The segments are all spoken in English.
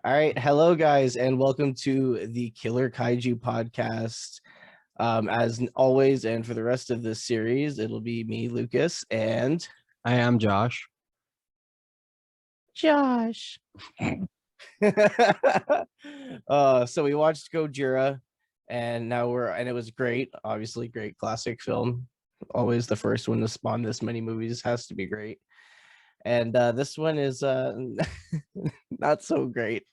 All right, hello guys, and welcome to the Killer Kaiju podcast. As always, and for the rest of this series, it'll be me, Lucas, and I am Josh. Josh. So we watched Gojira, and it was great. Obviously, great classic film. Always the first one to spawn this many movies has to be great. And this one is not so great.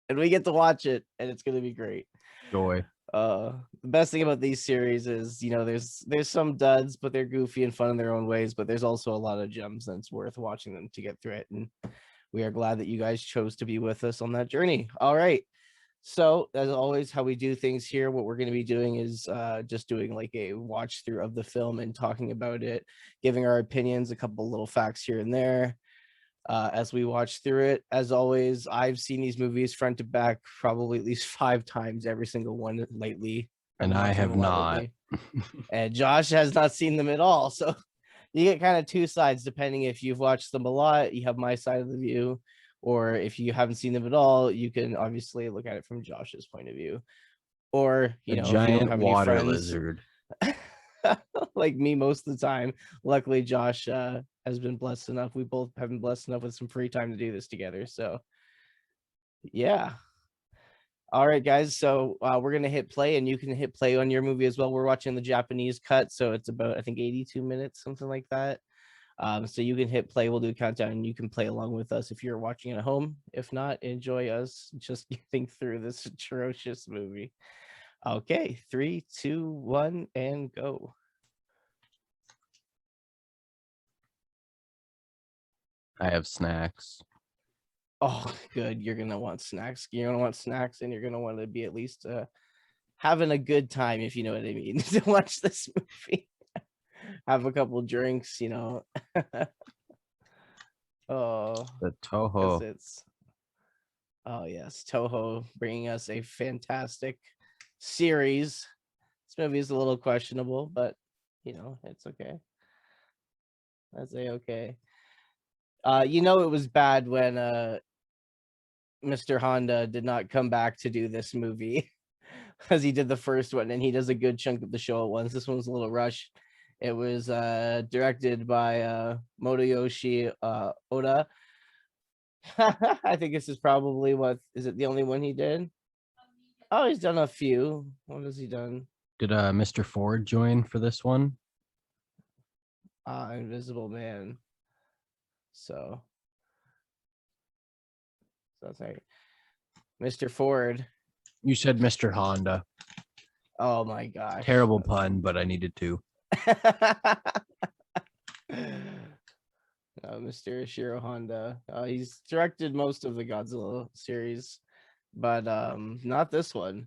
And we get to watch it, and it's gonna be great. Joy. The best thing about these series is, there's some duds, but they're goofy and fun in their own ways, but there's also a lot of gems, and it's worth watching them to get through it. And we are glad that you guys chose to be with us on that journey. All right. So as always, how we do things here, what we're going to be doing is just doing like a watch through of the film and talking about it, giving our opinions, a couple little facts here and there. As we watch through it. As always, I've seen these movies front to back probably at least 5 times, every single one lately. And I have not. And Josh has not seen them at all. So you get kind of two sides, depending if you've watched them a lot, you have my side of the view, or if you haven't seen them at all, you can obviously look at it from Josh's point of view. Or, a giant water lizard. Like me most of the time. Luckily, Josh has been blessed enough. We both have been blessed enough with some free time to do this together. So, yeah. All right, guys. So we're gonna hit play, and you can hit play on your movie as well. We're watching the Japanese cut, so it's about, I think, 82 minutes, something like that. So you can hit play. We'll do a countdown, and you can play along with us if you're watching at home. If not, enjoy us just getting through this atrocious movie. Okay, 3, 2, 1, and go. I have snacks. Oh, good. You're gonna want snacks. You're gonna want snacks, and you're gonna want to be at least having a good time, if you know what I mean, to watch this movie. Have a couple drinks, Oh, The Toho. Oh yes, Toho bringing us a fantastic series. This movie is a little questionable, but it's okay. That's okay. It was bad when Mr. Honda did not come back to do this movie because he did the first one, and he does a good chunk of the show at once. This one was a little rushed. It was directed by Motoyoshi Oda. I think this is probably the only one he did? Oh, he's done a few. What has he done? Did Mr. Ford join for this one? Invisible Man. So that's right. Mr. Ford. You said Mr. Honda. Oh my gosh. Terrible pun, but I needed to. Mr. Ishiro Honda. He's directed most of the Godzilla series, but not this one.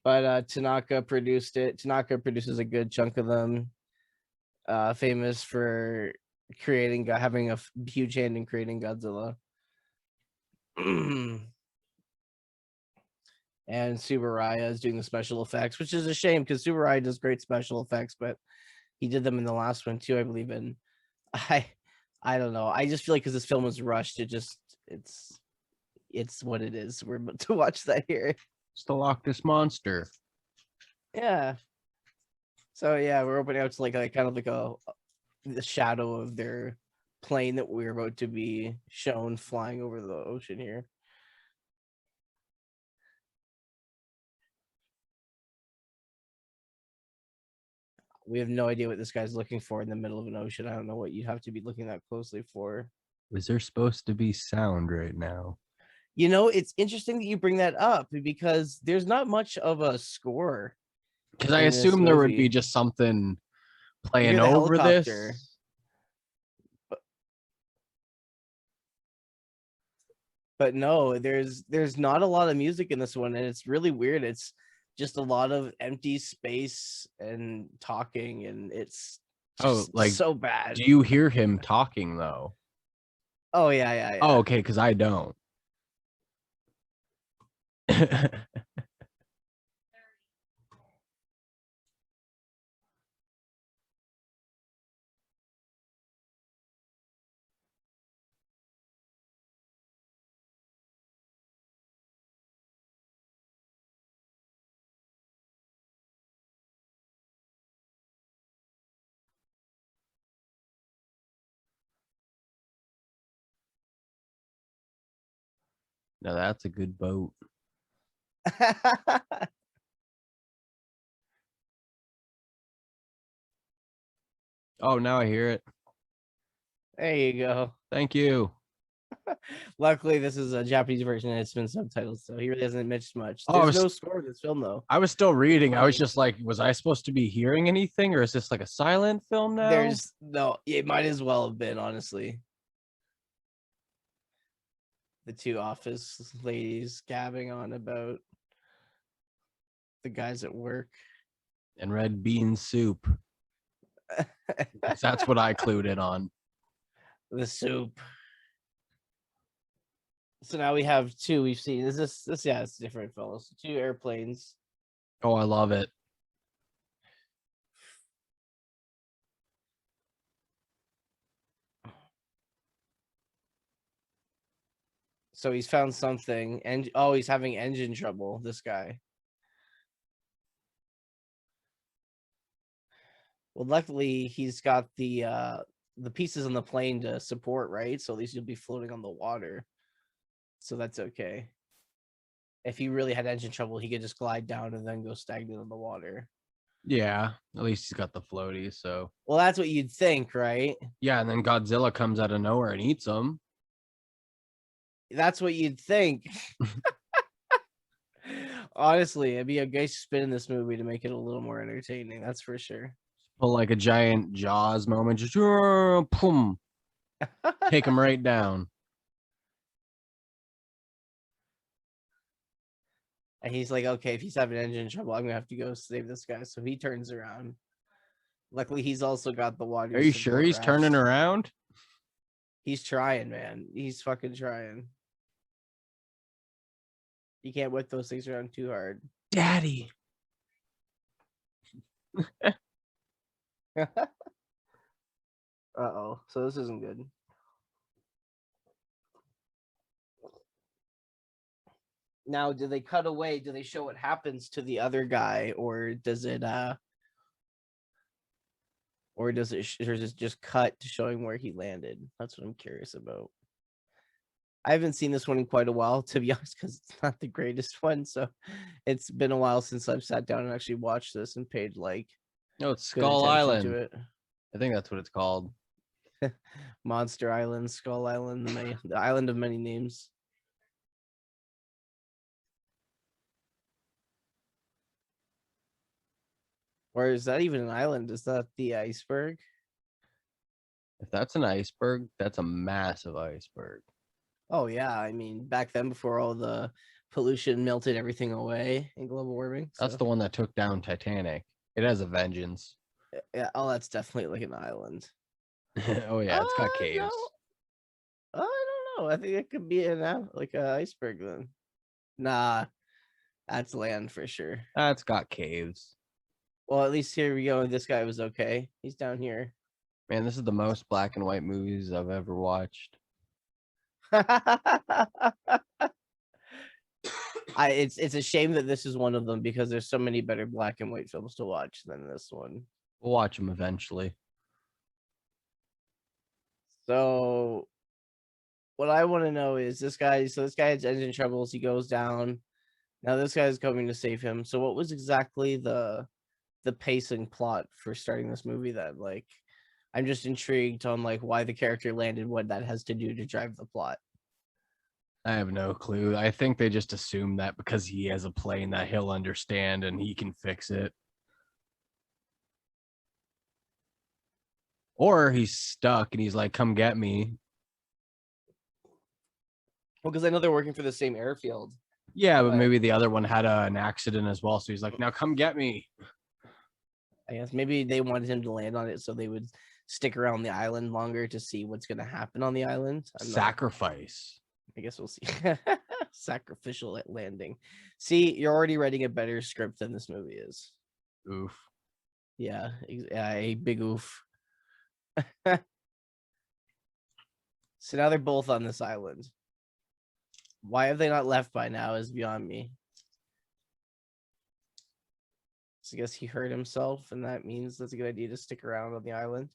But Tanaka produced it. Tanaka produces a good chunk of them. Famous for having a huge hand in creating Godzilla. And Subaraya is doing the special effects, which is a shame because Subaraya does great special effects, but he did them in the last one too, I believe. And I don't know. I just feel like because this film was rushed, it's what it is. We're about to watch that here. It's the Loch Ness Monster. Yeah. So yeah, we're opening out to like kind of like the shadow of their plane that we're about to be shown flying over the ocean here. We have no idea what this guy's looking for in the middle of an ocean. I don't know what you'd have to be looking that closely for. Is there supposed to be sound right now? It's interesting that you bring that up because there's not much of a score. Because I assume there would be just something playing over this. But no, there's not a lot of music in this one, and it's really weird. It's just a lot of empty space and talking, and it's just so bad. Do you hear him talking though? Oh yeah. Oh, okay, because I don't. Now that's a good boat. Oh, now I hear it. There you go. Thank you. Luckily, this is a Japanese version and it's been subtitled, so he really hasn't missed much. Oh, There's no score in this film, though. I was still reading. I was just like, was I supposed to be hearing anything, or is this like a silent film now? There's no, it might as well have been, honestly. The two office ladies gabbing on about the guys at work. And red bean soup. That's what I clued in on. The soup. So now we have two. We've seen this. Yeah, it's different, fellas. Two airplanes. Oh, I love it. So he's found something, and oh, he's having engine trouble. This guy. Well, luckily he's got the pieces on the plane to support, right? So at least you'll be floating on the water. So that's okay. If he really had engine trouble, he could just glide down and then go stagnant in the water. Yeah, at least he's got the floaties, so. Well, that's what you'd think, right? Yeah, and then Godzilla comes out of nowhere and eats him. That's what you'd think. Honestly, it'd be a great spin in this movie to make it a little more entertaining. That's for sure. Pull like a giant Jaws moment, just boom, take him right down. And he's like, okay, if he's having engine trouble, I'm gonna have to go save this guy. So he turns around. Luckily, he's also got the water. Are you sure he's turning around? He's trying, man. He's fucking trying. You can't whip those things around too hard. Daddy. Uh-oh. So this isn't good. Now, do they cut away? Do they show what happens to the other guy, or does it just cut to showing where he landed? That's what I'm curious about. I haven't seen this one in quite a while, to be honest, because it's not the greatest one. So it's been a while since I've sat down and actually watched this and paid like no, it's Skull Island. To it. I think that's what it's called. Monster Island, Skull Island, the island of many names. Or is that even an island? Is that the iceberg? If that's an iceberg, that's a massive iceberg. Oh, yeah. I mean, back then, before all the pollution melted everything away in global warming. That's the one that took down Titanic. It has a vengeance. Yeah. Oh, that's definitely like an island. Oh, yeah. It's got caves. No. I don't know. I think it could be like an iceberg then. Nah, that's land for sure. That's got caves. Well, at least here we go. This guy was okay. He's down here. Man, this is the most black and white movies I've ever watched. It's a shame that this is one of them because there's so many better black and white films to watch than this one. We'll watch them eventually. So what I want to know is this guy has engine troubles. He goes down. Now this guy is coming to save him. So what was exactly the pacing plot for starting this movie then? Like, I'm just intrigued on like why the character landed, what that has to do to drive the plot. I have no clue. I think they just assume that because he has a plane that he'll understand and he can fix it. Or he's stuck and he's like, come get me. Well, because I know they're working for the same airfield. Yeah, but maybe the other one had an accident as well. So he's like, now come get me. I guess maybe they wanted him to land on it so they would stick around the island longer to see what's going to happen on the island. Sacrifice. I guess we'll see. Sacrificial at landing. See, you're already writing a better script than this movie is. Oof. Yeah, a big oof. So now they're both on this island. Why have they not left by now is beyond me. So I guess he hurt himself, and that means that's a good idea to stick around on the island.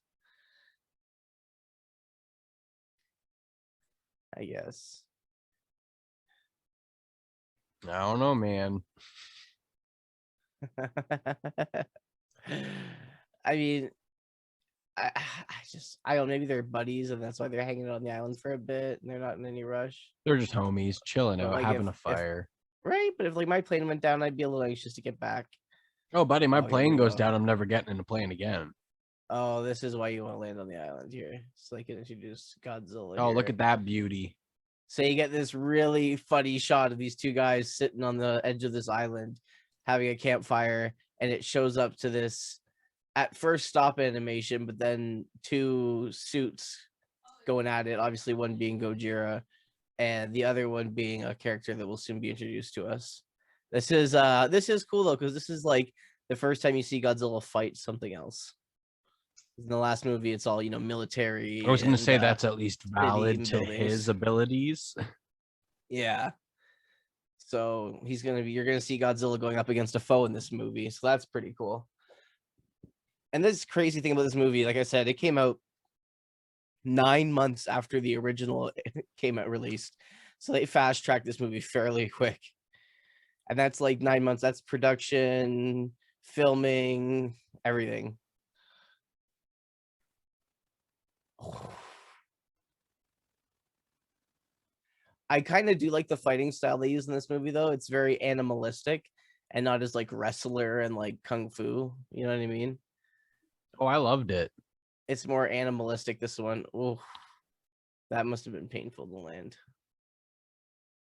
I guess. I don't know, man. I mean, I don't know, maybe they're buddies and that's why they're hanging out on the island for a bit and they're not in any rush. They're just homies chilling But out, like having a if fire. right, but if like my plane went down, I'd be a little anxious to get back. Oh, buddy, my Oh, here plane we goes go. down. I'm never getting in a plane again. Oh, this is why you want to land on the island here. So they can introduce Godzilla Oh, look here. at that beauty. So you get this really funny shot of these two guys sitting on the edge of this island having a campfire, and it shows up to this at first stop animation, but then two suits going at it. Obviously, one being Gojira, and the other one being a character that will soon be introduced to us. This is cool though, because this is like the first time you see Godzilla fight something else. In the last movie, it's all military. I was going to And say that's at least city valid and to buildings. his abilities. Yeah. So you're gonna see Godzilla going up against a foe in this movie. So that's pretty cool. And this crazy thing about this movie, like I said, it came out 9 months after the original came out released. So they fast tracked this movie fairly quick. And that's like 9 months. That's production, filming, everything. I kind of do like the fighting style they use in this movie, though. It's very animalistic and not as like wrestler and like kung fu. You know what I mean? Oh, I loved it. It's more animalistic. This one, oh, that must have been painful to land.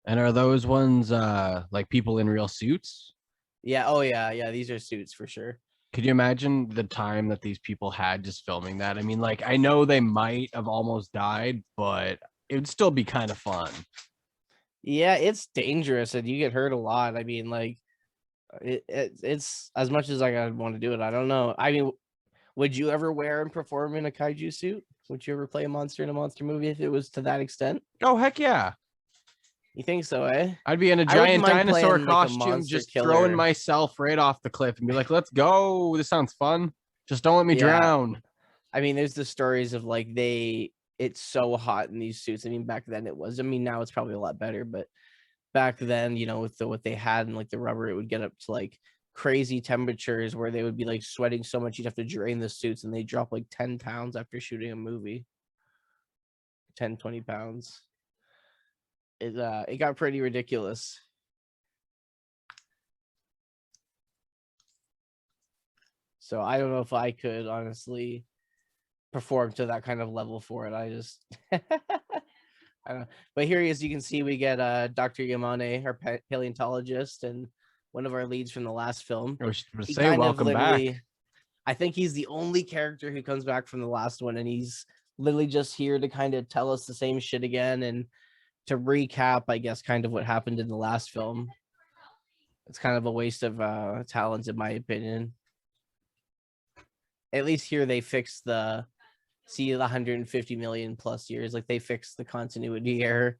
And are those ones like people in real suits? Yeah. Oh yeah. Yeah. These are suits for sure. Could you imagine the time that these people had just filming that? I mean, like, I know they might have almost died, but it would still be kind of fun. Yeah, it's dangerous and you get hurt a lot. I mean, like, it's as much as I want to do it. I don't know. I mean, would you ever wear and perform in a kaiju suit? Would you ever play a monster in a monster movie if it was to that extent? Oh, heck yeah. You think so, eh? I'd be in a I wouldn't giant mind dinosaur playing like a costume, monster just throwing killer. myself right off the cliff and be like, let's go. This sounds fun. Just don't let me Yeah. drown. I mean, there's the stories of like it's so hot in these suits. I mean, back then it was. I mean, now it's probably a lot better, but back then, with what they had and like the rubber, it would get up to like crazy temperatures where they would be like sweating so much you'd have to drain the suits, and they drop like 10 pounds after shooting a movie. 10-20 pounds. It got pretty ridiculous. So I don't know if I could honestly perform to that kind of level for it. I just I don't know. But here he is. You can see we get Dr. Yamane, our paleontologist, and one of our leads from the last film. I was going to He say, kind of welcome back. literally, I think he's the only character who comes back from the last one, and he's literally just here to kind of tell us the same shit again and to recap, I guess, kind of what happened in the last film. It's kind of a waste of talent, in my opinion. At least here they fixed the 150 million plus years. Like they fixed the continuity error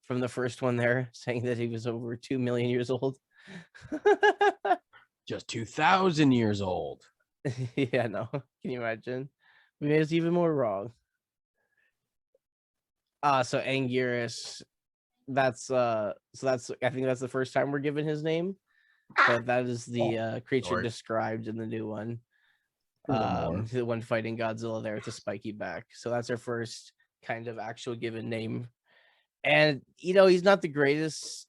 from the first one there, saying that he was over 2 million years old. Just 2,000 years old. Yeah, no. Can you imagine? We made us even more wrong. So Anguirus, that's I think that's the first time we're given his name. But that is the creature Sorry. described in the new one. Furthermore. The one fighting Godzilla there with the spiky back. So that's our first kind of actual given name. And he's not the greatest.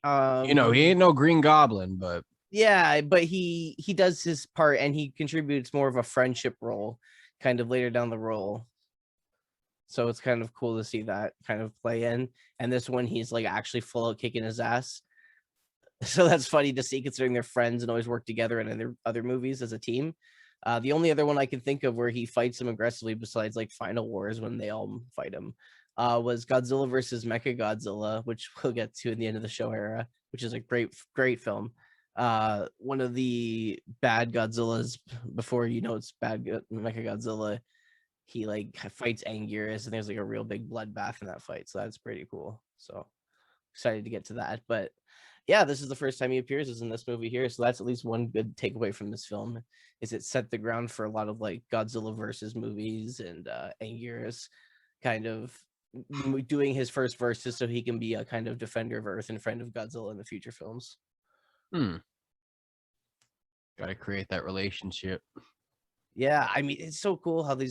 He ain't no Green Goblin, but yeah, but he does his part and he contributes more of a friendship role kind of later down the role. So it's kind of cool to see that kind of play in. And this one, he's like actually full out kicking his ass. So that's funny to see, considering they're friends and always work together in other movies as a team. The only other one I can think of where he fights him aggressively, besides like Final Wars when they all fight him, was Godzilla versus Mechagodzilla, which we'll get to in the end of the show era, which is a great film. One of the bad Godzillas, before it's bad Mechagodzilla, he like fights Anguirus, and there's like a real big bloodbath in that fight. So that's pretty cool. So excited to get to that. But yeah, this is the first time he appears is in this movie here. So that's at least one good takeaway from this film, is it set the ground for a lot of like Godzilla versus movies and Anguirus kind of doing his first verses so he can be a kind of defender of Earth and friend of Godzilla in the future films. Got to create that relationship. Yeah, I mean, it's so cool how they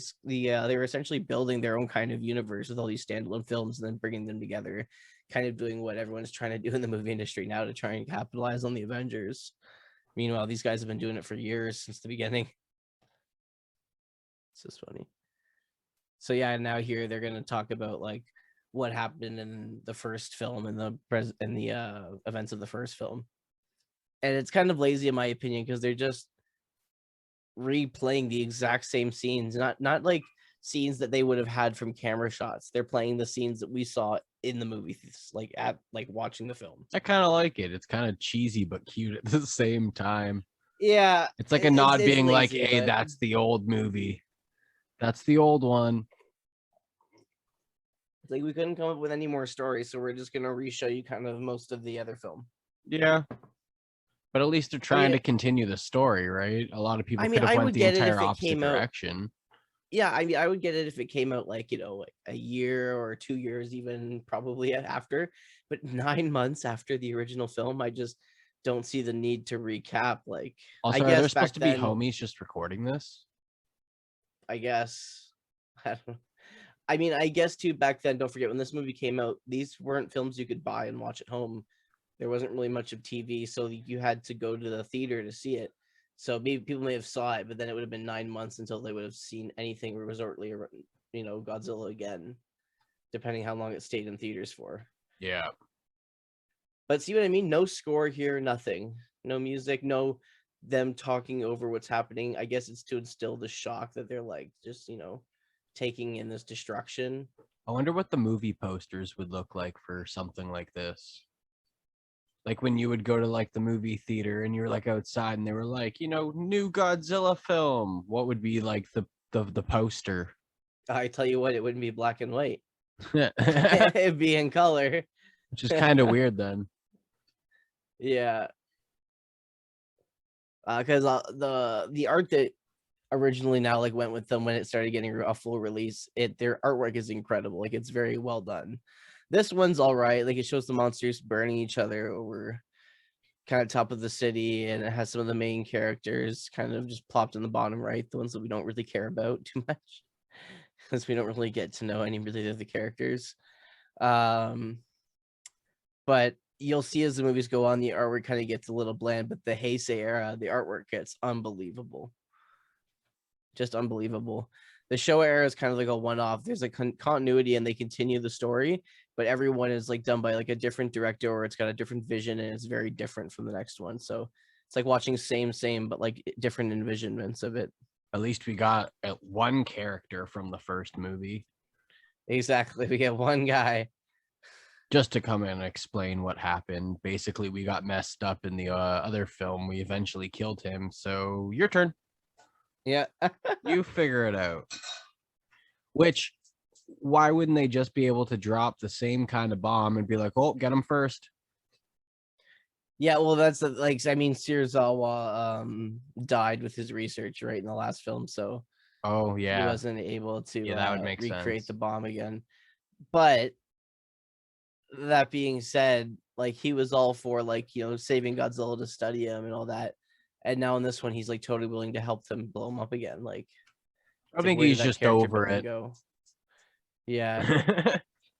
were essentially building their own kind of universe with all these standalone films and then bringing them together, kind of doing what everyone's trying to do in the movie industry now to try and capitalize on the Avengers. Meanwhile, these guys have been doing it for years since the beginning. It's just funny. So yeah, now here they're gonna talk about like what happened in the first film and the events of the first film, and it's kind of lazy in my opinion because they're just replaying the exact same scenes, not like scenes that they would have had from camera shots. They're playing the scenes that we saw in the movie, like at like watching the film. I kind of like it. It's kind of cheesy but cute at the same time. Yeah, It's like a nod it's being like, lazy, hey, but that's the old movie. That's the old one. like we couldn't come up with any more stories, so we're just gonna re-show you kind of most of the other film. Yeah. But at least they're trying to continue the story, right? A lot of people could have went the entire opposite direction. Yeah, I mean, I would get it if it came out like, like a year or 2 years, even probably after. But 9 months after the original film, I just don't see the need to recap. Like, also, I are there guess supposed back to be then, homies just recording this? I guess. I don't know. I mean, I guess too, back then, don't forget when this movie came out, these weren't films you could buy and watch at home. There wasn't really much of TV, so you had to go to the theater to see it. So maybe people may have saw it, but then it would have been 9 months until they would have seen anything resortly, Godzilla again, depending how long it stayed in theaters for. Yeah. But see what I mean? No score here, nothing. No music, no them talking over what's happening. I guess it's to instill the shock that they're like just, taking in this destruction. I wonder what the movie posters would look like for something like this. Like when you would go to like the movie theater and you were like outside and they were like, new Godzilla film. What would be like the poster? I tell you what, it wouldn't be black and white. Which It'd be in color. is kind of weird then. Yeah. Because the art that originally now like went with them when it started getting a full release, their artwork is incredible. Like it's very well done. This one's all right. Like it shows the monsters burning each other over kind of top of the city, and it has some of the main characters kind of just plopped in the bottom right, the ones that we don't really care about too much because we don't really get to know any really of the characters. But you'll see as the movies go on, the artwork kind of gets a little bland, but the Heisei era, the artwork gets unbelievable. Just unbelievable. The Showa era is kind of like a one-off. There's a continuity and they continue the story, but everyone is like done by like a different director or it's got a different vision and it's very different from the next one. So it's like watching same, but like different envisionments of it. At least we got one character from the first movie. Exactly. We get one guy. Just to come in and explain what happened. Basically, we got messed up in the other film. We eventually killed him. So your turn. Yeah. You figure it out. Which, why wouldn't they just be able to drop the same kind of bomb and be like, oh, get him first? Yeah, well, that's like, I mean, Serizawa died with his research right in the last film, so oh yeah, he wasn't able to that would make recreate sense. the bomb again. But that being said, like he was all for like saving Godzilla to study him and all that, and now in this one he's like totally willing to help them blow him up again. Like I think he's just over it. Go? Yeah.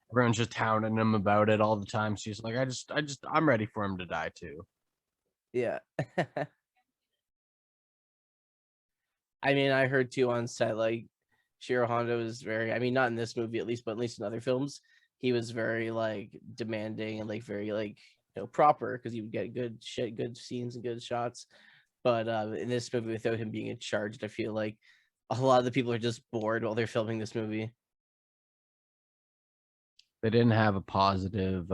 Everyone's just hounding him about it all the time. She's like, I'm ready for him to die too. Yeah. I mean, I heard too on set, like Shiro Honda was very, I mean, not in this movie at least, but at least in other films, he was very like demanding and like very like proper because he would get good scenes and good shots. But in this movie, without him being in charge, I feel like a lot of the people are just bored while they're filming this movie. They didn't have a positive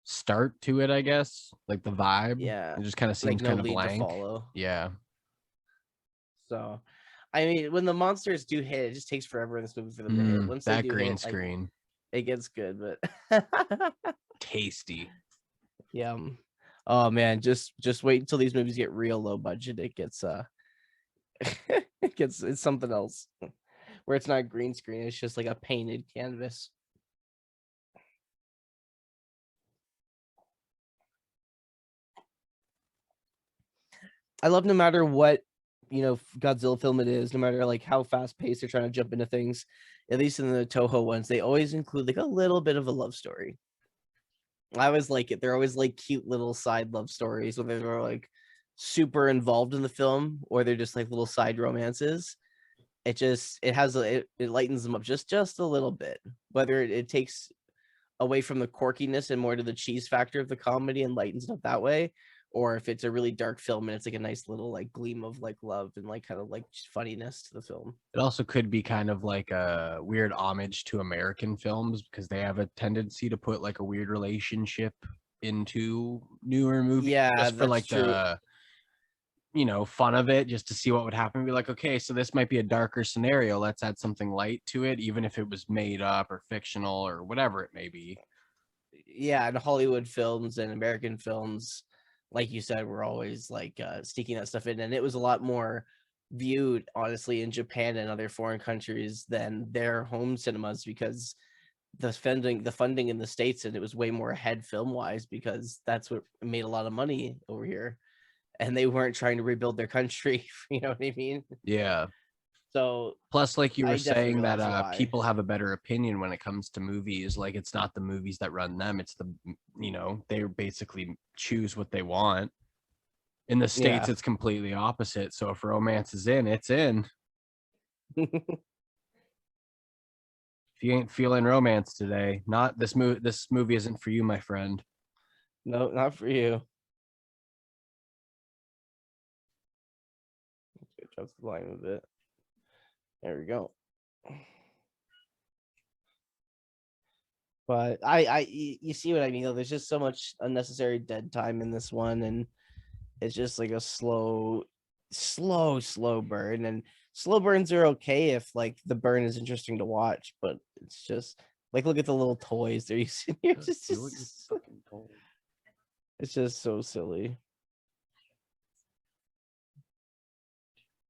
start to it, I guess. Like the vibe. Yeah. It just kind of seems like kind of blank. To follow. Yeah. So, I mean, when the monsters do hit, it just takes forever in this movie for them to hit. Once that they do green hit, screen, like, it gets good, but tasty. Yeah. Oh man, just wait until these movies get real low budget. It gets it's something else. where it's not green screen, it's just like a painted canvas. I love no matter what, Godzilla film it is, no matter like how fast paced they're trying to jump into things, at least in the Toho ones, they always include like a little bit of a love story. I always like it. They're always like cute little side love stories, whether they're like super involved in the film or they're just like little side romances. It lightens them up just a little bit. Whether it takes away from the quirkiness and more to the cheese factor of the comedy and lightens it up that way, or if it's a really dark film and it's like a nice little like gleam of like love and like kind of like funniness to the film. It also could be kind of like a weird homage to American films because they have a tendency to put like a weird relationship into newer movies Yeah, just for that's like true. the fun of it, just to see what would happen. Be like, okay, so this might be a darker scenario. Let's add something light to it, even if it was made up or fictional or whatever it may be. Yeah, and Hollywood films and American films, like you said, were always like sneaking that stuff in, and it was a lot more viewed, honestly, in Japan and other foreign countries than their home cinemas because the funding in the States, and it was way more ahead film wise because that's what made a lot of money over here, and they weren't trying to rebuild their country. You know what I mean? Yeah. So Plus, like you were I definitely saying, feel that that's why. people have a better opinion when it comes to movies. Like, it's not the movies that run them; it's they basically choose what they want. In the States, Yeah. it's completely opposite. So if romance is in, it's in. If you ain't feeling romance today, not this movie. This movie isn't for you, my friend. No, not for you. Adjust the line a bit. There we go. But you see what I mean? Though there's just so much unnecessary dead time in this one, and it's just like a slow burn. And slow burns are okay if like the burn is interesting to watch, but it's just like look at the little toys they're using here. It's just so silly.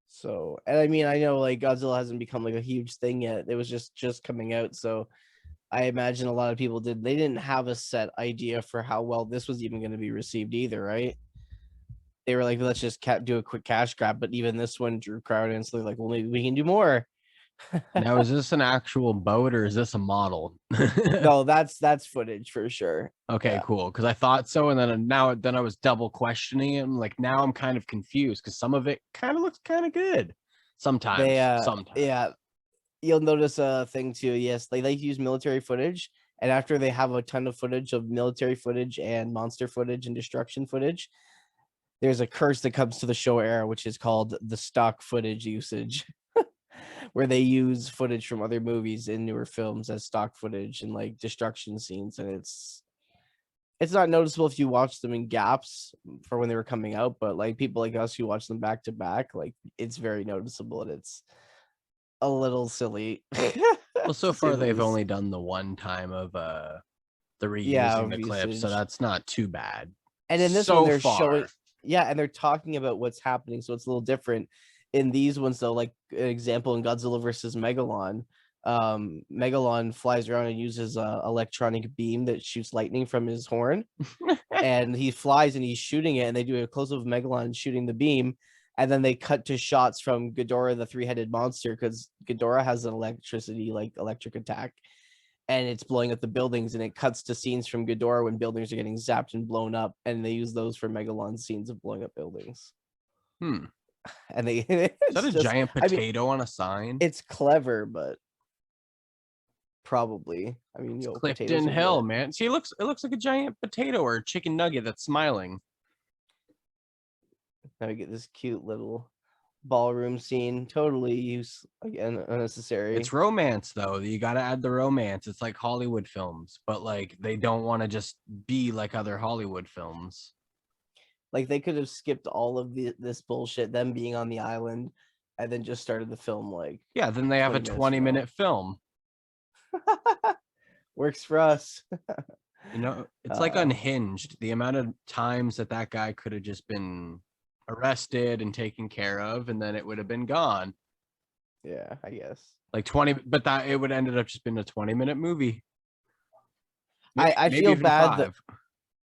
So, and I mean, I know like Godzilla hasn't become like a huge thing yet. It was just coming out, so I imagine a lot of people they didn't have a set idea for how well this was even going to be received either, right? They were like, let's just do a quick cash grab, but even this one drew crowd and so they're like, well, maybe we can do more. Now, is this an actual boat or is this a model? No, that's footage for sure. Okay, Yeah. cool. Because I thought so, and then I was double questioning it. Like now I'm kind of confused because some of it kind of looks kind of good. They Sometimes. yeah, you'll notice a thing too. Yes, they like to use military footage, and after they have a ton of footage of military footage and monster footage and destruction footage, there's a curse that comes to the show era, which is called the stock footage usage, where they use footage from other movies in newer films as stock footage and like destruction scenes, and it's not noticeable if you watch them in gaps for when they were coming out, but like people like us who watch them back to back, like it's very noticeable and it's a little silly. Well, so To say far the they've least. only done the one time of the Yeah, reusing of the clips, so usage. that's not too bad. And in this one, So they're showing, far. yeah, and they're talking about what's happening, so it's a little different. In these ones, though, like an example in Godzilla versus Megalon, Megalon flies around and uses a electronic beam that shoots lightning from his horn, and he flies and he's shooting it, and they do a close up of Megalon shooting the beam, and then they cut to shots from Ghidorah, the three-headed monster, because Ghidorah has an electric attack, and it's blowing up the buildings, and it cuts to scenes from Ghidorah when buildings are getting zapped and blown up, and they use those for Megalon scenes of blowing up buildings. Hmm. And they Is that it's a just, giant I mean, potato on a sign? it's clever, but probably, I mean, It's potatoes Clifton are Hill, good. man. See, it looks like a giant potato or a chicken nugget that's smiling. Now we get this cute little ballroom scene, totally again unnecessary. It's romance though. You got to add the romance. It's like Hollywood films, but like they don't want to just be like other Hollywood films. Like they could have skipped all of this bullshit, them being on the island, and then just started the film like Yeah, then they have a 20 minutes from now. 20-minute film. Works for us. It's like Uh, Unhinged. The amount of times that guy could have just been arrested and taken care of, and then it would have been gone. yeah, I guess. Like 20, but that it would ended up just being a 20-minute movie. I Maybe feel even bad that 5.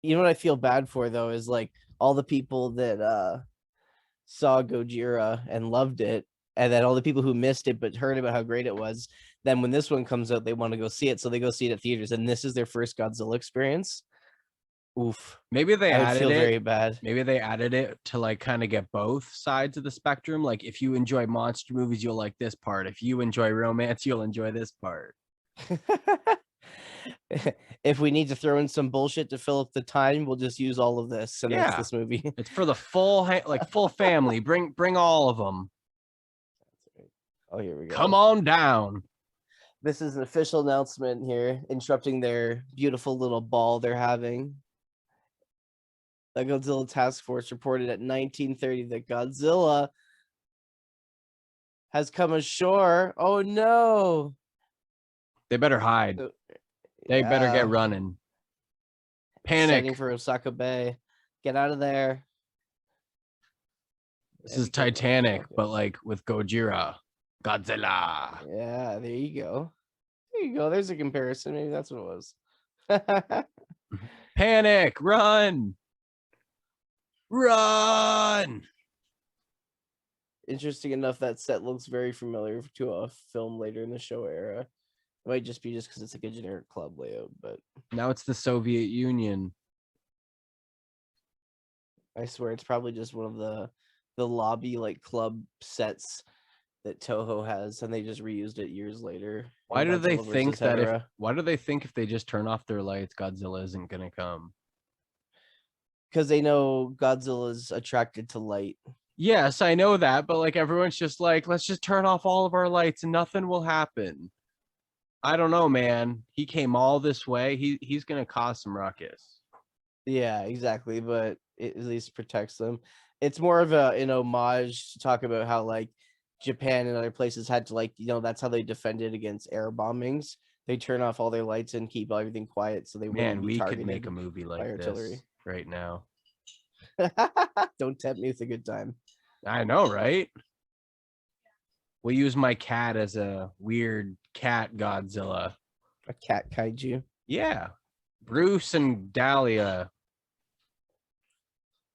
you know what I feel bad for though is like all the people that saw Gojira and loved it, and then all the people who missed it but heard about how great it was. Then when this one comes out, they want to go see it, so they go see it at theaters, and this is their first Godzilla experience. Oof, Maybe they I would added feel it. very bad. Maybe they added it to like kind of get both sides of the spectrum. Like if you enjoy monster movies, you'll like this part. If you enjoy romance, you'll enjoy this part. If we need to throw in some bullshit to fill up the time, we'll just use all of this, and that's Yeah. this movie. It's for the full family. Bring all of them. Oh, here we go. Come on down. This is an official announcement here, interrupting their beautiful little ball they're having. The Godzilla Task Force reported at 1930 that Godzilla has come ashore. Oh no! They better hide. They better get running. Setting Panic. for Osaka Bay. Get out of there. This is Titanic, but like with Gojira. Godzilla. Yeah, there you go. There you go. There's a comparison. Maybe that's what it was. Panic. Run. Run. Interesting enough, that set looks very familiar to a film later in the show era. It might just be just because it's like a generic club layout, but Now it's the Soviet Union. I swear it's probably just one of the lobby like club sets that Toho has, and they just reused it years later. Why do they Godzilla think versus that Hedorah. why do they think if they just turn off their lights, Godzilla isn't gonna come? Because they know Godzilla's attracted to light. Yes, I know that, but like everyone's just like, let's just turn off all of our lights and nothing will happen. I don't know, man. He came all this way. He's gonna cause some ruckus. Yeah, exactly. But it at least protects them. It's more of an homage to talk about how like Japan and other places had to like, that's how they defended against air bombings. They turn off all their lights and keep everything quiet so they wouldn't Man, be we targeted could make a movie by like artillery. this right now. Don't tempt me with a good time. I know, right? We'll use my cat as a weird cat Godzilla. A cat kaiju. Yeah. Bruce and Dahlia.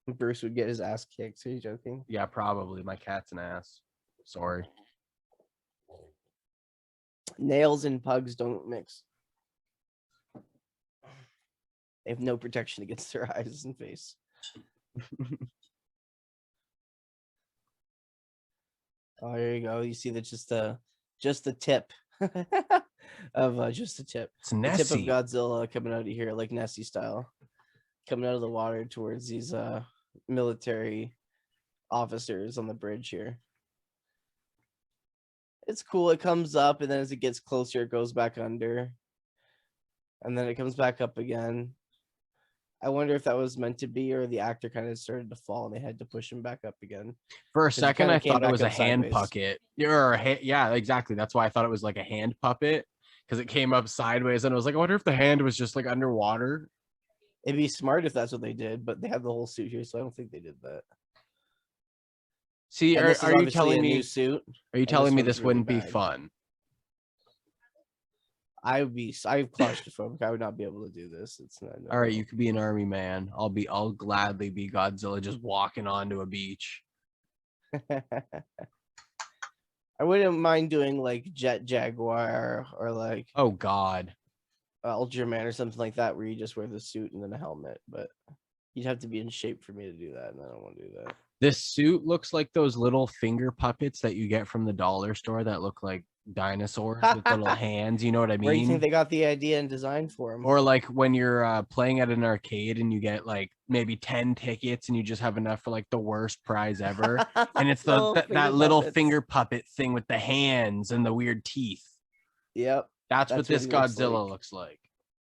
Bruce would get his ass kicked. Are you joking? Yeah, probably. My cat's an ass. Sorry. Nails and pugs don't mix. They have no protection against their eyes and face. Oh, there you go. You see that just the tip of just the tip. It's The tip of Nessie. Godzilla coming out of here like Nessie style, coming out of the water towards these military officers on the bridge here. It's cool. It comes up, and then as it gets closer, it goes back under, and then it comes back up again. I wonder if that was meant to be, or the actor kind of started to fall and they had to push him back up again. For a 'Cause he second, kinda I came thought it back was a up hand sideways. puppet. Yeah, exactly. That's why I thought it was like a hand puppet because it came up sideways, and I was like, I wonder if the hand was just like underwater. It'd be smart if that's what they did, but they have the whole suit here, so I don't think they did that. See, And this is are you obviously telling a me? new suit? Are you and telling this me one's this really wouldn't be bad. fun? I'm claustrophobic. I would not be able to do this. It's not. All right, you could be an army man. I'll gladly be Godzilla just walking onto a beach. I wouldn't mind doing like Jet Jaguar or like Oh God. Ultraman or something like that, where you just wear the suit and then a helmet. But you'd have to be in shape for me to do that, and I don't want to do that. This suit looks like those little finger puppets that you get from the dollar store that look like dinosaurs with little hands. You know what I Where do you think mean? they got the idea and design for them? Or like when you're playing at an arcade and you get like maybe 10 tickets and you just have enough for like the worst prize ever. And it's that little finger puppet thing with the hands and the weird teeth. Yep. That's what this he looks Godzilla like. looks like.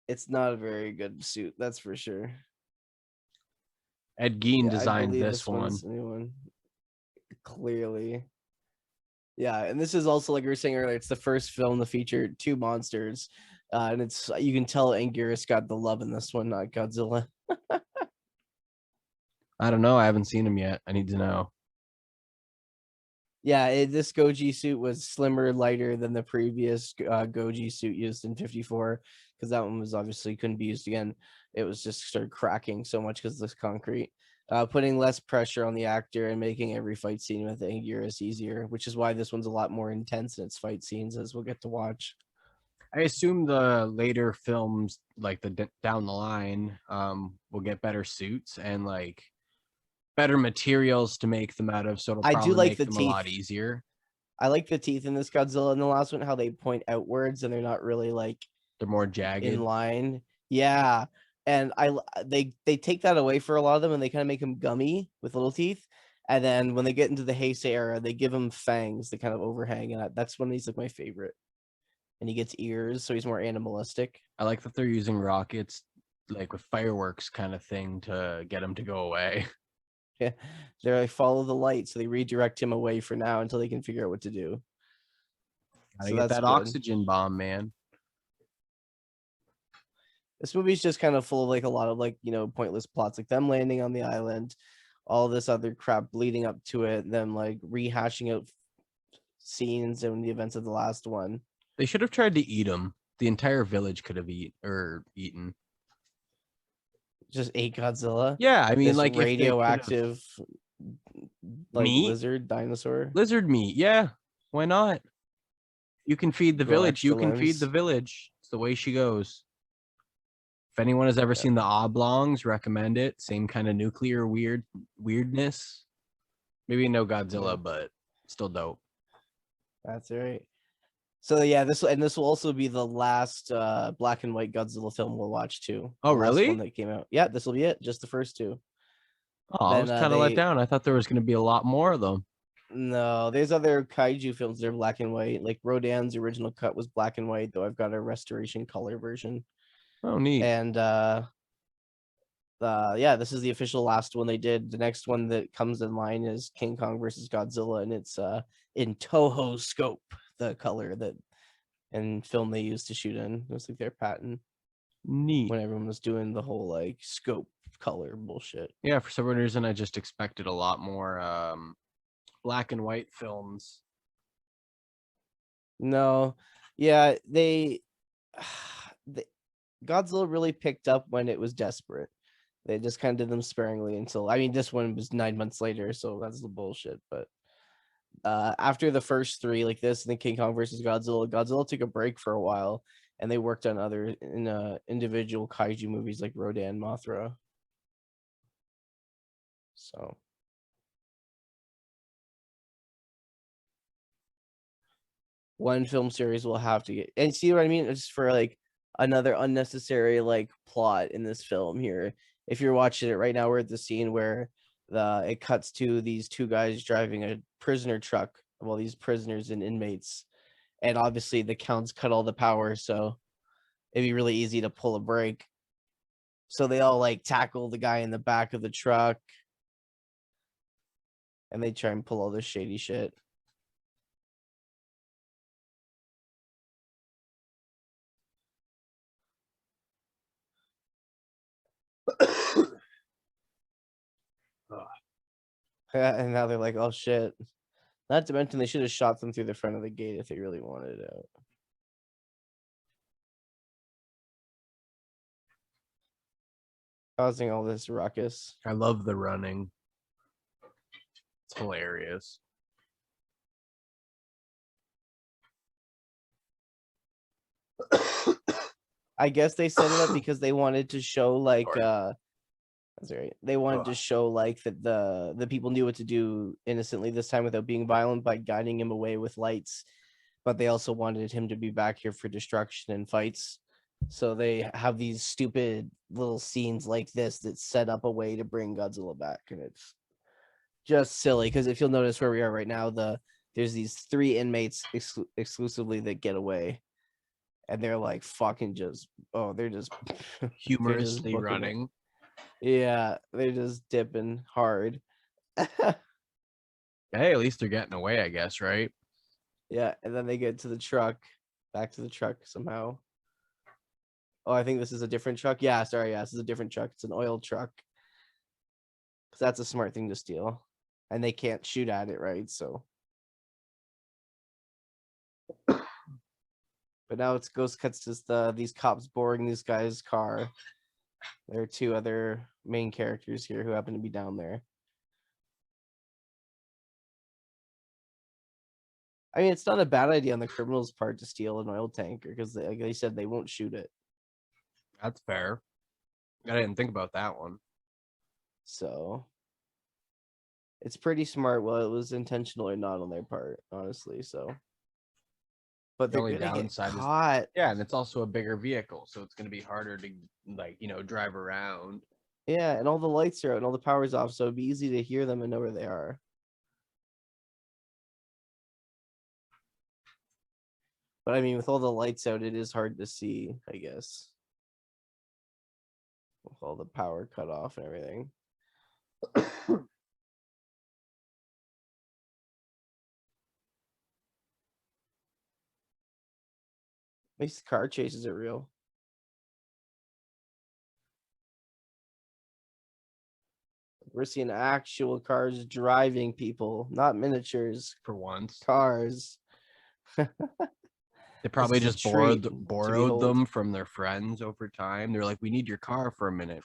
It's not a very good suit, that's for sure. Ed Gein I designed believe this one. one's a new one. Clearly. Yeah, and this is also, like we were saying earlier, it's the first film to feature two monsters. And it's, you can tell Anguirus got the love in this one, not Godzilla. I don't know. I haven't seen him yet. I need to know. Yeah, this Goji suit was slimmer, lighter than the previous Goji suit used in 54, because that one was obviously couldn't be used again. It was just started cracking so much because of this concrete. Putting less pressure on the actor and making every fight scene with Anguirus easier, which is why this one's a lot more intense in its fight scenes, as we'll get to watch. I assume the later films, like down the line, will get better suits and like better materials to make them out of, so it'll I do probably like make the them a lot teeth. easier. I like the teeth in this Godzilla in the last one, how they point outwards and they're not really like They're more in jagged. line. Yeah. And they take that away for a lot of them and they kind of make them gummy with little teeth. And then when they get into the Heisei era, they give him fangs that kind of overhang. And that's when he's like my favorite. And he gets ears, so he's more animalistic. I like that they're using rockets, like with fireworks kind of thing, to get them to go away. Yeah. They're like, follow the light. So they redirect him away for now until they can figure out what to do. Gotta So get that's that good. oxygen bomb, man. This movie's just kind of full of like a lot of like, pointless plots, like them landing on the island, all this other crap leading up to it, them like rehashing out scenes and the events of the last one. They should have tried to eat them. The entire village could have eaten. Just ate Godzilla. Yeah, I mean, This like if they could have radioactive like meat, lizard dinosaur. lizard meat. Yeah, why not? You can feed the Grow village. extra You can feed the limbs. village. It's the way she goes. If anyone has ever Yeah, seen the Oblongs, recommend it. Same kind of nuclear weirdness. Maybe no yeah, Godzilla, but still dope. that's right. So yeah, this will also be the last black and white Godzilla film we'll watch too. Oh, The last one really? that came out. Yeah, this will be it. Just the first two. Oh, I Then was kind of let they down. I thought there was going to be a lot more of them. No, there's other kaiju films that are black and white. Like Rodan's original cut was black and white, though I've got a restoration color version. Oh, neat. And yeah, this is the official last one they did. The next one that comes in line is King Kong versus Godzilla, and it's in Toho scope, the color that and film they used to shoot in. It was like their patent Neat. when everyone was doing the whole like scope color bullshit. Yeah, for some reason, I just expected a lot more black and white films. No, yeah, they Godzilla really picked up when it was desperate. They just kind of did them sparingly until, I mean, this one was 9 months later, so that's the bullshit. But after the first three, like this and then King Kong versus Godzilla, Godzilla took a break for a while, and they worked on other individual kaiju movies like Rodan, Mothra. So one film series will have to get, and see what I mean? It's for like another unnecessary like plot in this film here. If you're watching it right now, we're at the scene where it cuts to these two guys driving a prisoner truck of all these prisoners and inmates. And obviously the counts cut all the power, so it'd be really easy to pull a brake. So they all like tackle the guy in the back of the truck and they try and pull all this shady shit. And now they're like, oh shit. Not to mention they should have shot them through the front of the gate if they really wanted it out. Causing all this ruckus. I love the running. It's hilarious. I guess they set it up because they wanted to show like that's right. They wanted to show like that the people knew what to do innocently this time without being violent by guiding him away with lights. But they also wanted him to be back here for destruction and fights. So they have these stupid little scenes like this that set up a way to bring Godzilla back, and it's just silly because if you'll notice where we are right now, there's these three inmates exclusively that get away, and they're like fucking just they're just they're just Humorously booking it. running. Yeah, they're just dipping hard. Hey, at least they're getting away, I guess, right? Yeah, and then they get to the truck, back to the truck somehow. Oh, I think this is a different truck. Yeah, sorry, yeah, this is a different truck. It's an oil truck. Because that's a smart thing to steal. And they can't shoot at it, right? So But now it's Ghost cuts to these cops boarding this guy's car. There are two other main characters here who happen to be down there. I mean, it's not a bad idea on the criminal's part to steal an oil tanker because, like they said, they won't shoot it. That's fair. I didn't think about that one. So it's pretty smart. Well, it was intentional or not on their part, honestly. So, but The they're only gonna get downside is caught. yeah, and it's also a bigger vehicle, so it's going to be harder to like drive around. Yeah, and all the lights are out and all the power's off, so it'd be easy to hear them and know where they are. But I mean, with all the lights out, it is hard to see, I guess. With all the power cut off and everything. At least the car chases are real. We're seeing actual cars driving people, not miniatures, For once, cars. they probably is a just treat to borrowed behold. them from their friends over time. They're like, "We need your car for a minute."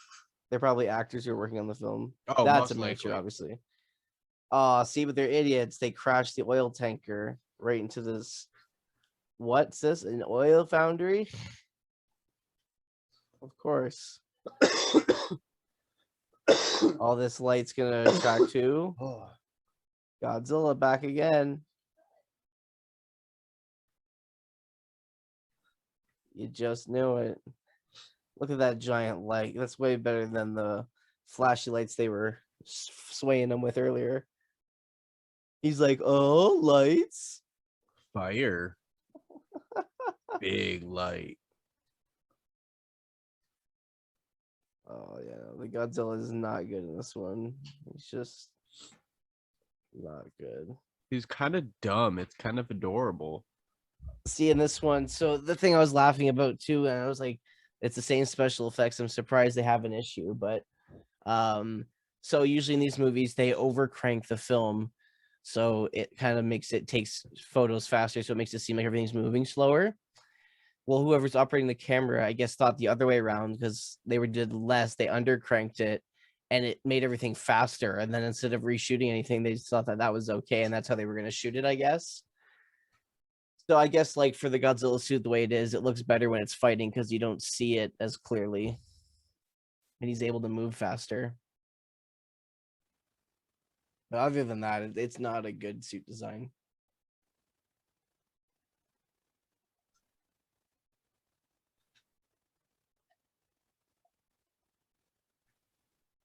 They're probably actors who are working on the film. Oh, That's most a miniature, likely. obviously. See, but they're idiots. They crashed the oil tanker right into this. What's this? An oil foundry? Of course. All this light's gonna attract who? Oh, Godzilla back again. You just knew it. Look at that giant light. That's way better than the flashy lights they were swaying them with earlier. He's like, oh, lights. fire! Big light. Oh yeah, the Godzilla is not good in this one. He's just not good. He's kind of dumb. It's kind of adorable. See, in this one, so the thing I was laughing about too, and I was like, it's the same special effects. I'm surprised they have an issue, but so usually in these movies they overcrank the film, so it kind of takes photos faster, so it makes it seem like everything's moving slower. Well, whoever's operating the camera, I guess, thought the other way around because did less. They undercranked it, and it made everything faster. And then instead of reshooting anything, they just thought that was okay, and that's how they were going to shoot it, I guess. So I guess, like, for the Godzilla suit, the way it is, it looks better when it's fighting because you don't see it as clearly, and he's able to move faster. But other than that, it's not a good suit design.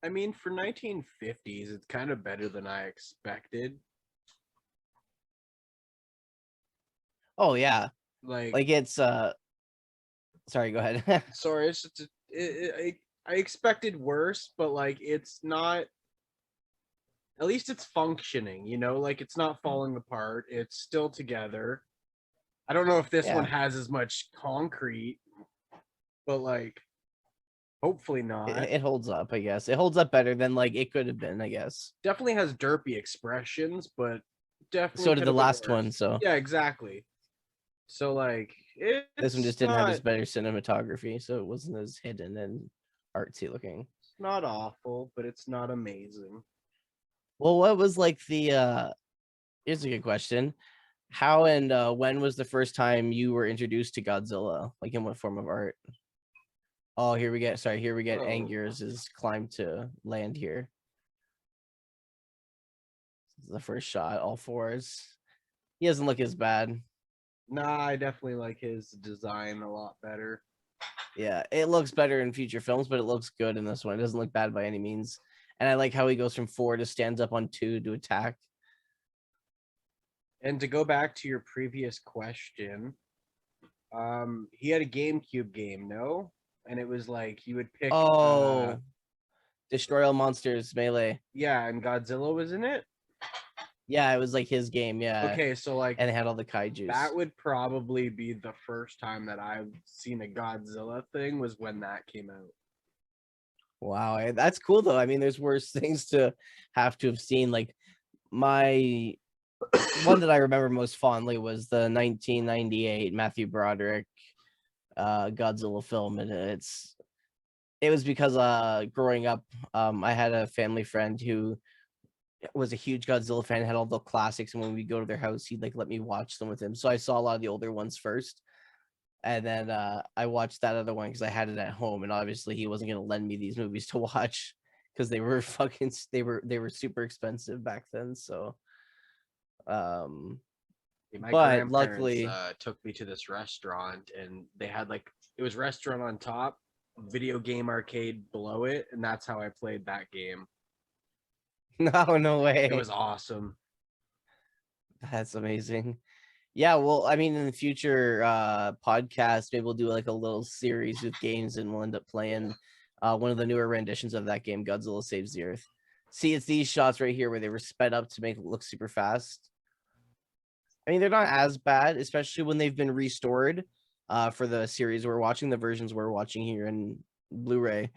I mean, for 1950s, it's kind of better than I expected. Oh yeah, Like it's sorry, go ahead. sorry, it's just I expected worse, but like it's not. At least it's functioning, like it's not falling apart. It's still together. I don't know if this one Yeah. has as much concrete, but like hopefully not. It holds up, I guess. It holds up better than like it could have been, I guess. Definitely has derpy expressions, but definitely So did could the have been last worse. one, so Yeah, exactly. So like this one it's just didn't have not as better cinematography, so it wasn't as hidden and artsy looking. not awful, but it's not amazing. Well, what was like the here's a good question. How and when was the first time you were introduced to Godzilla? Like in what form of art? Oh, here we get Anguirus' climb to land here. This is the first shot, all fours. He doesn't look as bad. Nah, I definitely like his design a lot better. Yeah, it looks better in future films, but it looks good in this one. It doesn't look bad by any means. And I like how he goes from 4 to stands up on 2 to attack. And to go back to your previous question, he had a GameCube game, no? And it was like you would pick Destroy All Monsters Melee. yeah, and Godzilla was in it. Yeah, it was like his game, yeah. Okay, so like and it had all the kaijus. That would probably be the first time that I've seen a Godzilla thing was when that came out. Wow, that's cool though. I mean, there's worse things to have seen. Like my one that I remember most fondly was the 1998 Matthew Broderick Godzilla film, and it was because growing up, I had a family friend who was a huge Godzilla fan, had all the classics, and when we go to their house, he'd like let me watch them with him. So I saw a lot of the older ones first, and then I watched that other one because I had it at home, and obviously he wasn't gonna lend me these movies to watch because they were they were super expensive back then. So, um, My but grandparents luckily, took me to this restaurant, and they had like it was restaurant on top, video game arcade below it, and that's how I played that game. no It way, was awesome. that's amazing. Yeah, well, I mean, in the future podcast, maybe we'll do like a little series with games, and we'll end up playing one of the newer renditions of that game, Godzilla Saves the Earth. See, it's these shots right here where they were sped up to make it look super fast. I mean, they're not as bad, especially when they've been restored for the series we're watching, the versions we're watching here in Blu-ray.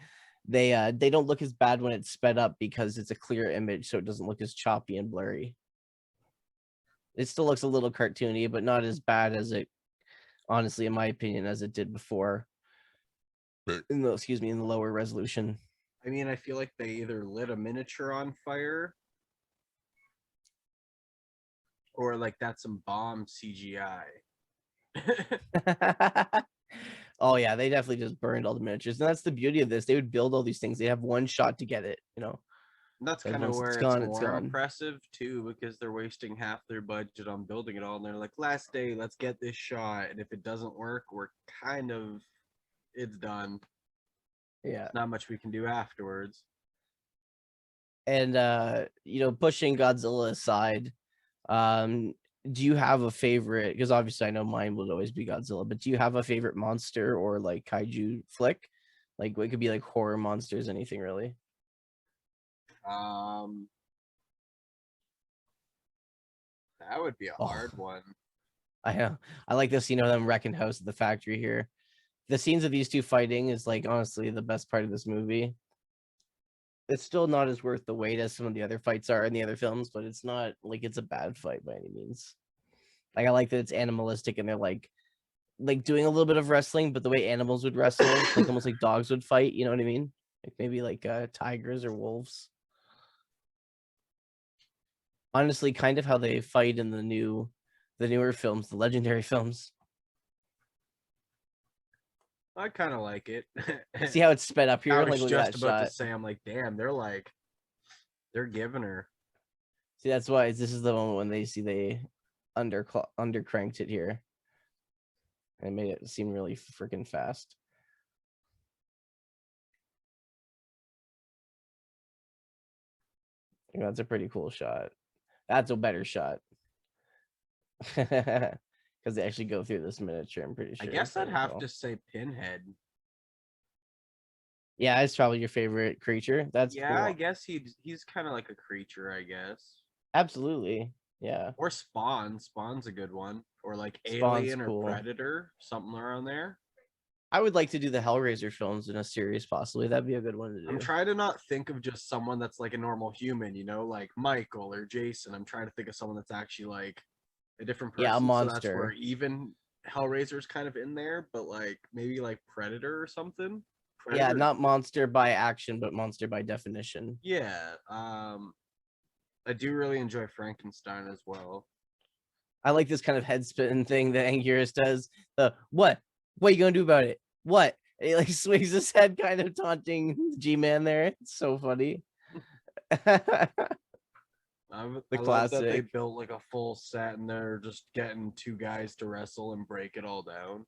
They don't look as bad when it's sped up because it's a clear image, so it doesn't look as choppy and blurry. It still looks a little cartoony, but not as bad as it, honestly, in my opinion, as it did before. In the in the lower resolution. I mean, I feel like they either lit a miniature on fire or like that's some bomb CGI. Oh yeah, they definitely just burned all the miniatures, and that's the beauty of this. They would build all these things. They have one shot to get it, That's and kind of once it's where it's gone, it's more gone. impressive too, because they're wasting half their budget on building it all, and they're like, "Last day, let's get this shot." And if it doesn't work, we're kind of it's done. Yeah, Not much we can do afterwards. and pushing Godzilla aside, um, do you have a favorite? Because obviously, I know mine would always be Godzilla, but do you have a favorite monster or like kaiju flick? Like it could be like horror monsters, anything really. Um, that would be a Oh, hard one. I know. I like the scene of them wrecking house at the factory here. The scenes of these two fighting is like honestly the best part of this movie. It's still not as worth the wait as some of the other fights are in the other films, but it's not like it's a bad fight by any means. Like I like that it's animalistic and they're like doing a little bit of wrestling, but the way animals would wrestle, like almost like dogs would fight, you know what I mean? Like maybe like tigers or wolves. Honestly, kind of how they fight in the newer films, the legendary films. I kind of like it. See how it's sped up I here? Like was look at just that about to shot. say, I'm like, damn, they're giving her. See, that's why this is the moment when they see they undercranked it here and made it seem really freaking fast. That's a pretty cool shot. That's a better shot because they actually go through this miniature. I'm pretty I sure. guess I'd have Well. to say Pinhead. Yeah, it's probably your favorite creature. That's Yeah, I cool. guess he's kind of like a creature, I guess. Absolutely. Yeah. Or Spawn. Spawn's a good one. Or like Spawn's Alien or cool. Predator, something around there. I would like to do the Hellraiser films in a series, possibly. That'd be a good one to I'm do. trying to not think of just someone that's like a normal human, like Michael or Jason. I'm trying to think of someone that's actually like a different Yeah, a person. So that's where monster. even Hellraiser's kind of in there, but like maybe like Predator or something. Yeah, Predator, not monster by action, but monster by definition. yeah. I do really enjoy Frankenstein as well. I like this kind of head spin thing that Anguirus does. The what? What are you gonna do about it? What? And he like swings his head, kind of taunting G-Man there. It's so funny. The I love that they classic. built like a full set and they're just getting two guys to wrestle and break it all down.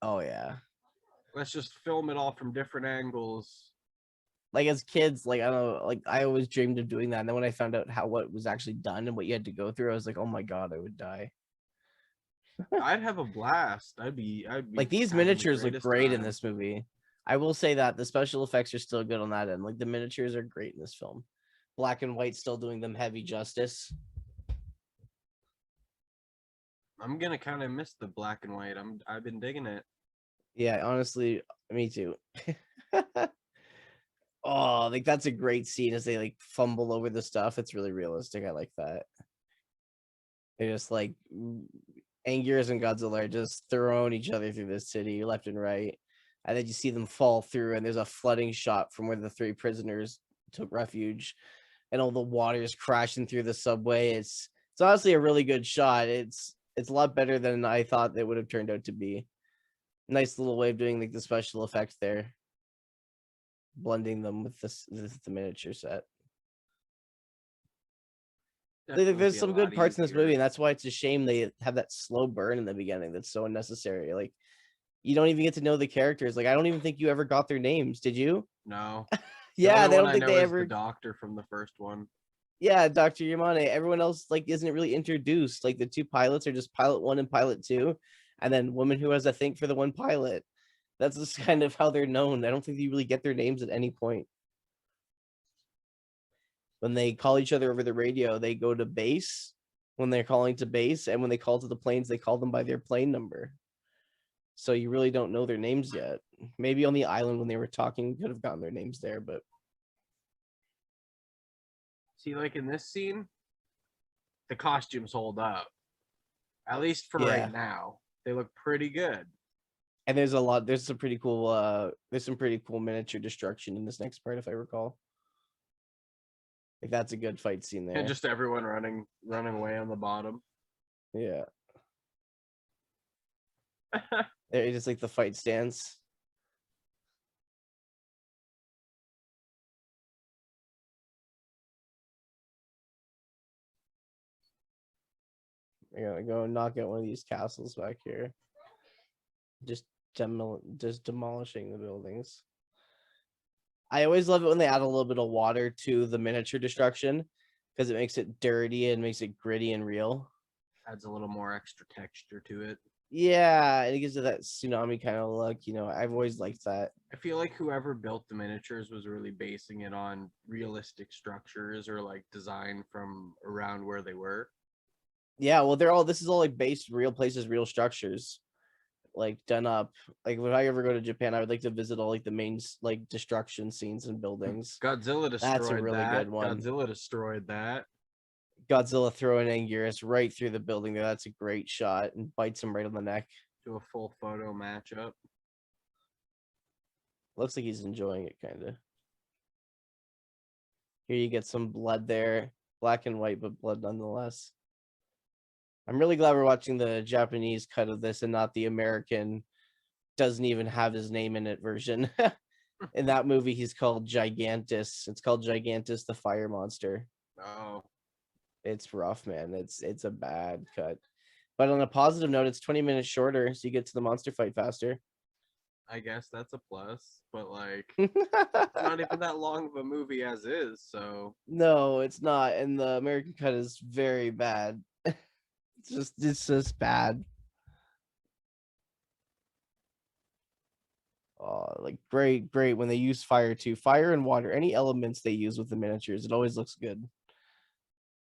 Oh yeah. Let's just film it all from different angles. Like as kids, like I don't know, like I always dreamed of doing that. And then when I found out how what was actually done and what you had to go through, I was like, oh my god, I would die. I'd have a blast. I'd Like be these having the miniatures look greatest great in time. this movie. I will say that the special effects are still good on that end. Like the miniatures are great in this film. Black and white still doing them heavy justice. I'm gonna kind of miss the black and white. I've been digging it. Yeah, honestly, me too. Oh, like that's a great scene as they like fumble over the stuff. It's really realistic. I like that. They're just like Anguirus and Godzilla are just throwing each other through the city left and right. And then you see them fall through, and there's a flooding shot from where the three prisoners took refuge, and all the water is crashing through the subway. It's honestly a really good shot. It's a lot better than I thought it would have turned out to be. Nice little way of doing like the special effect there, blending them with the miniature set. Definitely There's be a some good lot parts in this movie, easier. and that's why it's a shame they have that slow burn in the beginning. That's so unnecessary. Like you don't even get to know the characters. Like I don't even think you ever got their names. Did you? No. The Yeah, only they one don't I think know they is the ever. doctor from the first one. Yeah, Dr. Yamane. Everyone else like isn't really introduced. Like the two pilots are just pilot one and pilot two, and then woman who has a thing for the one pilot. That's just kind of how they're known. I don't think you really get their names at any point. When they call each other over the radio, they go to base when they're calling to base, and when they call to the planes, they call them by their plane number. So you really don't know their names yet. Maybe on the island when they were talking, could have gotten their names there, but See, like in this scene, the costumes hold up. At least for yeah. right now. They look pretty good. And there's some pretty cool miniature destruction in this next part, if I recall. Like that's a good fight scene there. And just everyone running away on the bottom. Yeah. There just like the fight stance. We're gonna go knock out one of these castles back here. Just demolishing the buildings. I always love it when they add a little bit of water to the miniature destruction because it makes it dirty and makes it gritty and real. Adds a little more extra texture to it. Yeah, and it gives it that tsunami kind of look. You know, I've always liked that. I feel like whoever built the miniatures was really basing it on realistic structures or like design from around where they were. Yeah, well, this is all like based real places, real structures, like done up. Like if I ever go to Japan, I would like to visit all like the main like destruction scenes and buildings. Godzilla destroyed That's a really good one. Godzilla destroyed that. Godzilla throwing Anguirus right through the building there. That's a great shot and bites him right on the neck. Do a full photo matchup. Looks like he's enjoying it, kind of. Here you get some blood there. Black and white, but blood nonetheless. I'm really glad we're watching the Japanese cut of this and not the American, doesn't even have his name in it version. In that movie, he's called Gigantus. It's called Gigantus the Fire Monster. Oh. It's rough, man. It's a bad cut. But on a positive note, it's 20 minutes shorter, so you get to the monster fight faster. I guess that's a plus, but like it's not even that long of a movie as is, so No, it's not. And the American cut is very bad. It's just bad. Oh, like great when they use fire too. Fire and water, any elements they use with the miniatures, it always looks good.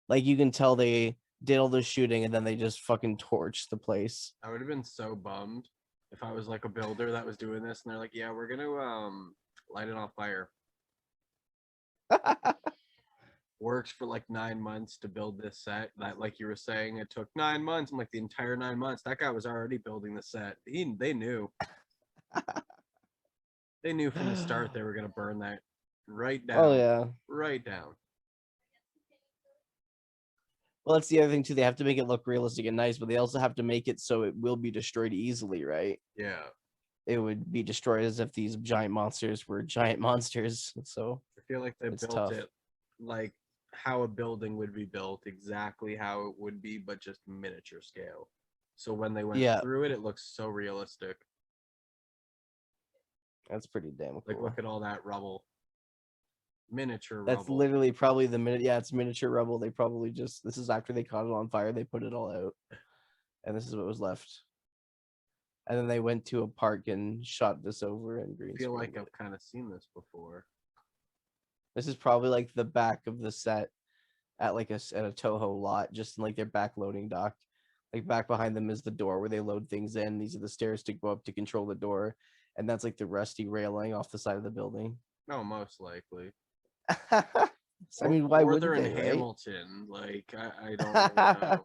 Like you can tell they did all the shooting and then they just fucking torched the place. I would have been so bummed if I was like a builder that was doing this and they're like, yeah, we're gonna light it on fire. Works for like 9 months to build this set. That, like you were saying, it took 9 months. I'm like, the entire 9 months. That guy was already building the set. They knew. They knew from the start they were gonna burn that right down. Oh yeah. Right down. Well, that's the other thing too. They have to make it look realistic and nice, but they also have to make it so it will be destroyed easily, right? Yeah. It would be destroyed as if these giant monsters were giant monsters. So I feel like they built tough. it like how a building would be built, exactly how it would be, but just miniature scale. So when they went through it, it looks so realistic. That's pretty damn cool. Like, look at all that rubble. Miniature That's rubble. literally probably the minute. Yeah, it's miniature rubble. They probably just, this is after they caught it on fire. They put it all out. And this is what was left. And then they went to a park and shot this over in green. I feel like I've kind of seen this before. This is probably like the back of the set at like at a Toho lot, just in like their back loading dock. Like back behind them is the door where they load things in. These are the stairs to go up to control the door. And that's like the rusty railing off the side of the building. No, most likely. I mean, why or wouldn't they're in they, right? Hamilton. Like I don't really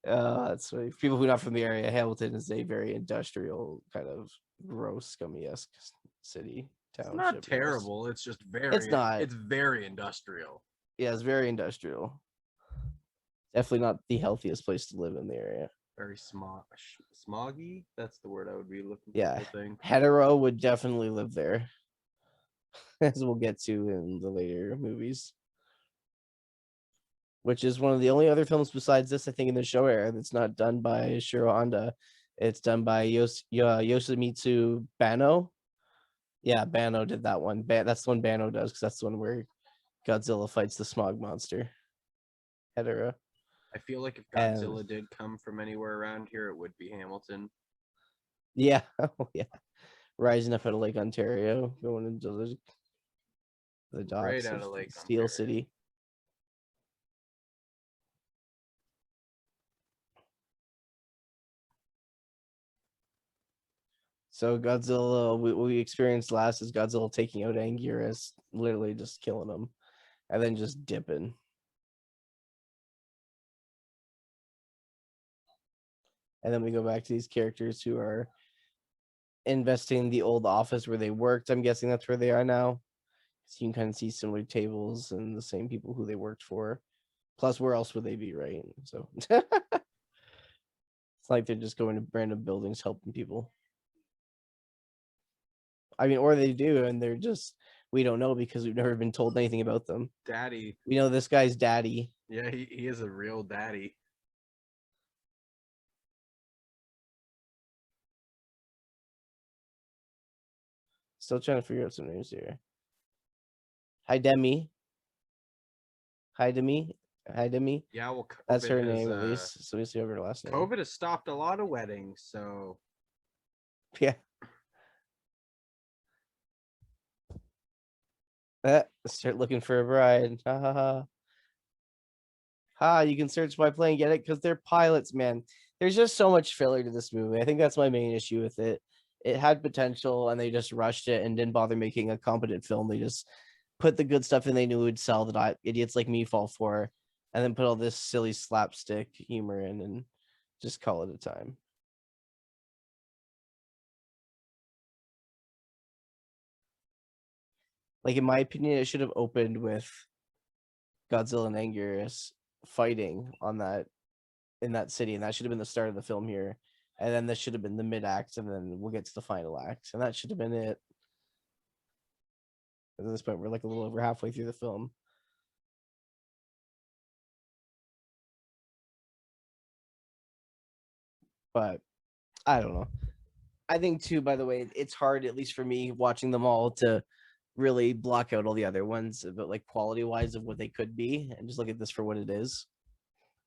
know. That's funny. People who are not from the area, Hamilton is a very industrial kind of gross, scummy-esque city It's not township. Yes. terrible. It's just It's not. It's very industrial. Yeah, it's very industrial. Definitely not the healthiest place to live in the area. Very smoggy. That's the word I would be looking for. Yeah, I think. hetero would definitely live there, as we'll get to in the later movies. Which is one of the only other films besides this, I think, in the show era that's not done by Shiro Honda. It's done by Yoshimitsu Banno. Yeah, Banno did that one. That's the one Banno does, because that's the one where Godzilla fights the smog monster. Hetero. I feel like if Godzilla did come from anywhere around here, it would be Hamilton. Yeah, yeah. Rising up out of Lake Ontario, going into the docks Right out of of Lake Steel Ontario. City. So Godzilla, what we experienced last is Godzilla taking out Anguirus, literally just killing him, and then just dipping. And then we go back to these characters who are investing in the old office where they worked. I'm guessing that's where they are now. So you can kind of see similar tables and the same people who they worked for. Plus, where else would they be, right? So it's like they're just going to random buildings helping people. I mean, or they do, and they're just, we don't know because we've never been told anything about them. Daddy. We know this guy's daddy. Yeah, he is a real daddy. Still trying to figure out some names here. Hi, Demi. Hi, Demi. Hi, Demi. Yeah, well, that's her name at least. So let me see over her last name. COVID has stopped a lot of weddings, so yeah. Start looking for a bride. Ha ha ha. Ha, you can search by plane, get it? Because they're pilots, man. There's just so much filler to this movie. I think that's my main issue with it. It had potential and they just rushed it and didn't bother making a competent film. They just put the good stuff in they knew would sell that idiots like me fall for, and then put all this silly slapstick humor in and just call it a time. Like, in my opinion, it should have opened with Godzilla and Anguirus fighting on that in that city, and that should have been the start of the film here. And then this should have been the mid act, and then we'll get to the final act, and that should have been it. At this point, we're like a little over halfway through the film. But I don't know. I think too, by the way, it's hard, at least for me, watching them all, to really block out all the other ones, but like quality wise of what they could be, and just look at this for what it is.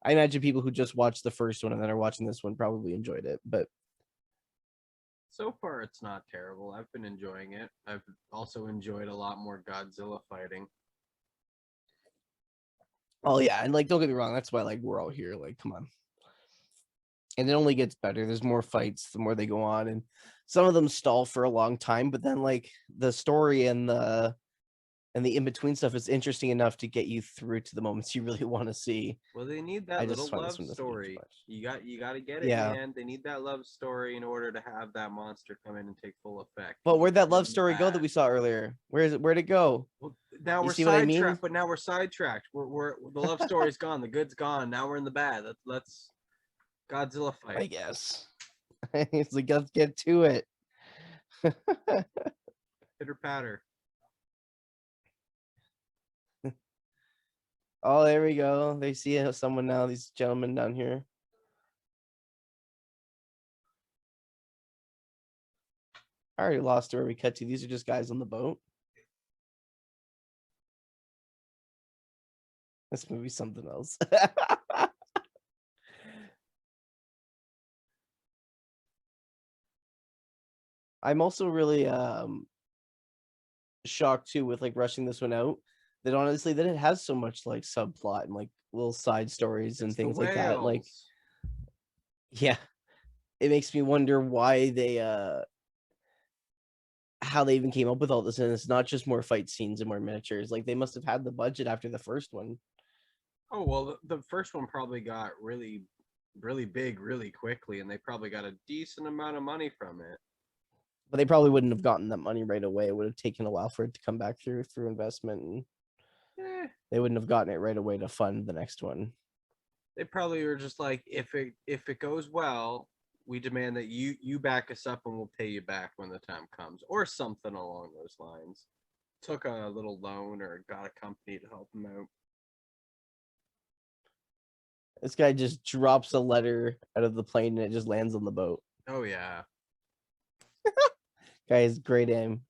I imagine people who just watched the first one and then are watching this one probably enjoyed it, but so far it's not terrible. I've been enjoying it. I've also enjoyed a lot more Godzilla fighting. Oh yeah, and like, don't get me wrong, that's why like we're all here. Like, come on. And it only gets better. There's more fights the more they go on, and some of them stall for a long time, but then like the story and the in-between stuff is interesting enough to get you through to the moments you really want to see. Well, they need that little love story. You got to get it, man. They need that love story in order to have that monster come in and take full effect. But where'd that love story go that we saw earlier? Where'd it go? Well, now we're sidetracked, but now we're sidetracked. We're the love story's gone, the good's gone. Now we're in the bad. Let's Godzilla fight. I guess. It's like, let's get to it. Pitter patter. Oh, there we go. They see someone now, these gentlemen down here. I already lost where we cut to. These are just guys on the boat. This movie's something else. I'm also really shocked too with like rushing this one out, that honestly that it has so much like subplot and like little side stories and things like that. Like, yeah, it makes me wonder why they how they even came up with all this, and it's not just more fight scenes and more miniatures. Like they must have had the budget after the first one. Oh well, the first one probably got really, really big really quickly, and they probably got a decent amount of money from it. But they probably wouldn't have gotten that money right away. It would have taken a while for it to come back through investment, and they wouldn't have gotten it right away to fund the next one. They probably were just like, if it goes well, we demand that you back us up, and we'll pay you back when the time comes, or something along those lines. Took a little loan or got a company to help them out. This guy just drops a letter out of the plane and it just lands on the boat. Oh yeah. Guy has great aim.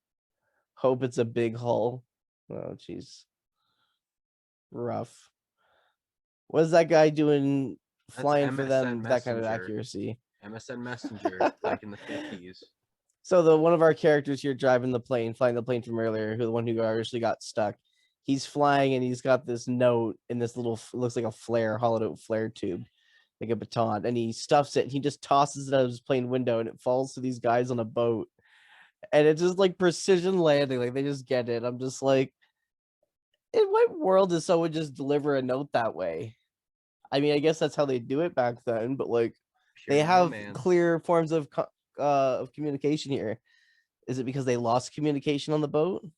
Hope it's a big hull. Oh jeez. Rough. What is that guy doing flying for them with that kind of accuracy? MSN Messenger, like in the 50s. So the one of our characters here driving the plane, flying the plane from earlier, who the one who actually got stuck, he's flying and he's got this note in this little, looks like a flare, hollowed out flare tube, like a baton, and he stuffs it and he just tosses it out of his plane window and it falls to these guys on a boat. And it's just like precision landing, like they just get it. I'm just like, in what world does someone just deliver a note that way? I mean, I guess that's how they do it back then, but like they have clear forms of communication here. Is it because they lost communication on the boat?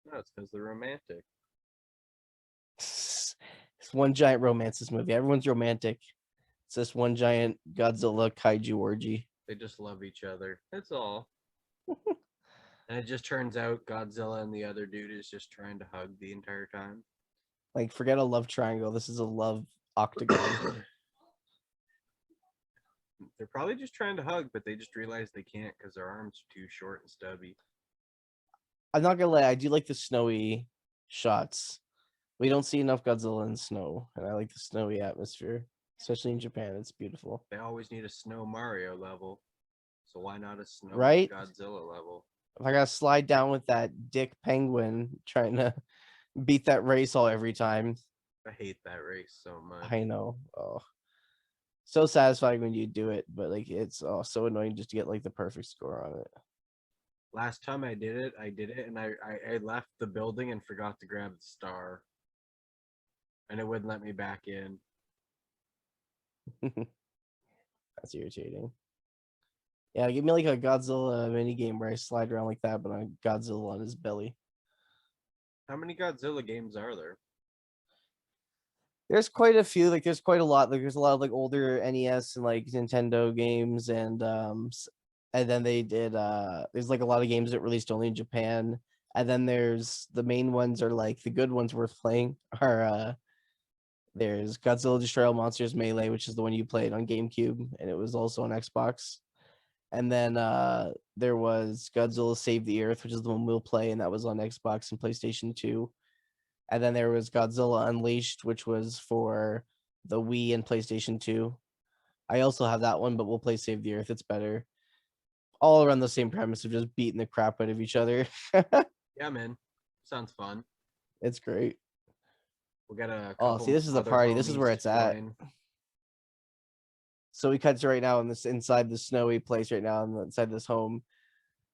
No, it's because they're romantic. It's one giant romance, this movie. Everyone's romantic. It's just one giant Godzilla kaiju orgy. They just love each other. That's all. And it just turns out Godzilla and the other dude is just trying to hug the entire time. Like, forget a love triangle. This is a love octagon. They're probably just trying to hug, but they just realize they can't because their arms are too short and stubby. I'm not gonna lie, I do like the snowy shots. We don't see enough Godzilla in snow, and I like the snowy atmosphere, especially in Japan. It's beautiful. They always need a snow Mario level, so why not a snow right? Godzilla level? If I gotta slide down with that dick penguin trying to beat that race all every time. I hate that race so much. I know. Oh, so satisfying when you do it, but like it's so annoying just to get like the perfect score on it. Last time I did it, and I left the building and forgot to grab the star, and it wouldn't let me back in. That's irritating. Yeah, give me like a Godzilla mini game where I slide around like that, but on Godzilla on his belly. How many Godzilla games are there? There's quite a few. Like, there's quite a lot. Like, there's a lot of like older NES and like Nintendo games, and then they did. There's like a lot of games that released only in Japan, and then there's the main ones are like the good ones worth playing are there's Godzilla Destroy All Monsters Melee, which is the one you played on GameCube, and it was also on Xbox. And then there was Godzilla Save the Earth, which is the one we'll play, and that was on Xbox and PlayStation 2. And then there was Godzilla Unleashed, which was for the Wii and PlayStation 2. I also have that one, but we'll play Save the Earth. It's better. All around the same premise of just beating the crap out of each other. Yeah, man. Sounds fun. It's great. We got a see, this is the party. This is where it's at. So we cut to right now in this inside the snowy place right now inside this home.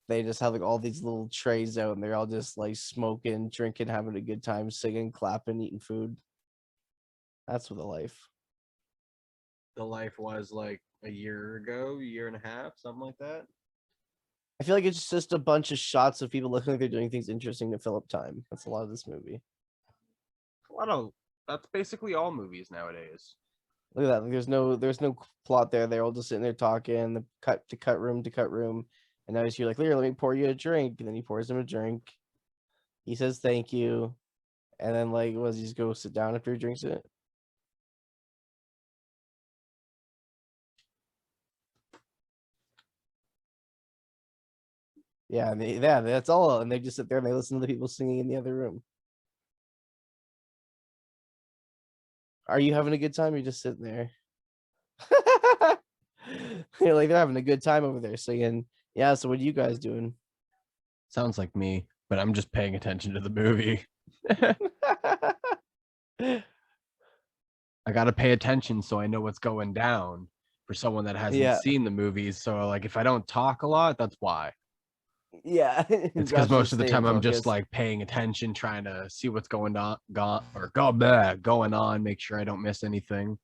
They just have like all these little trays out and they're all just like smoking, drinking, having a good time, singing, clapping, eating food. That's what the life. The life was like a year ago, year and a half, something like that. I feel like it's just a bunch of shots of people looking like they're doing things interesting to fill up time. That's a lot of this movie. That's basically all movies nowadays. Look at that. Like, there's no plot there. They're all just sitting there talking, the cut to cut room to cut room. And now you're like, here, let me pour you a drink. And then he pours him a drink. He says thank you. And then like, he just go sit down after he drinks it? Yeah, that's all. And they just sit there and they listen to the people singing in the other room. Are you having a good time? Or you're just sitting there. You're like, they're having a good time over there singing. Yeah, so what are you guys doing? Sounds like me, but I'm just paying attention to the movie. I got to pay attention so I know what's going down for someone that hasn't seen the movies. So like if I don't talk a lot, that's why. Yeah, It's because Josh should most of the stay in time I'm just focus. like paying attention, trying to see what's going on, going on, make sure I don't miss anything.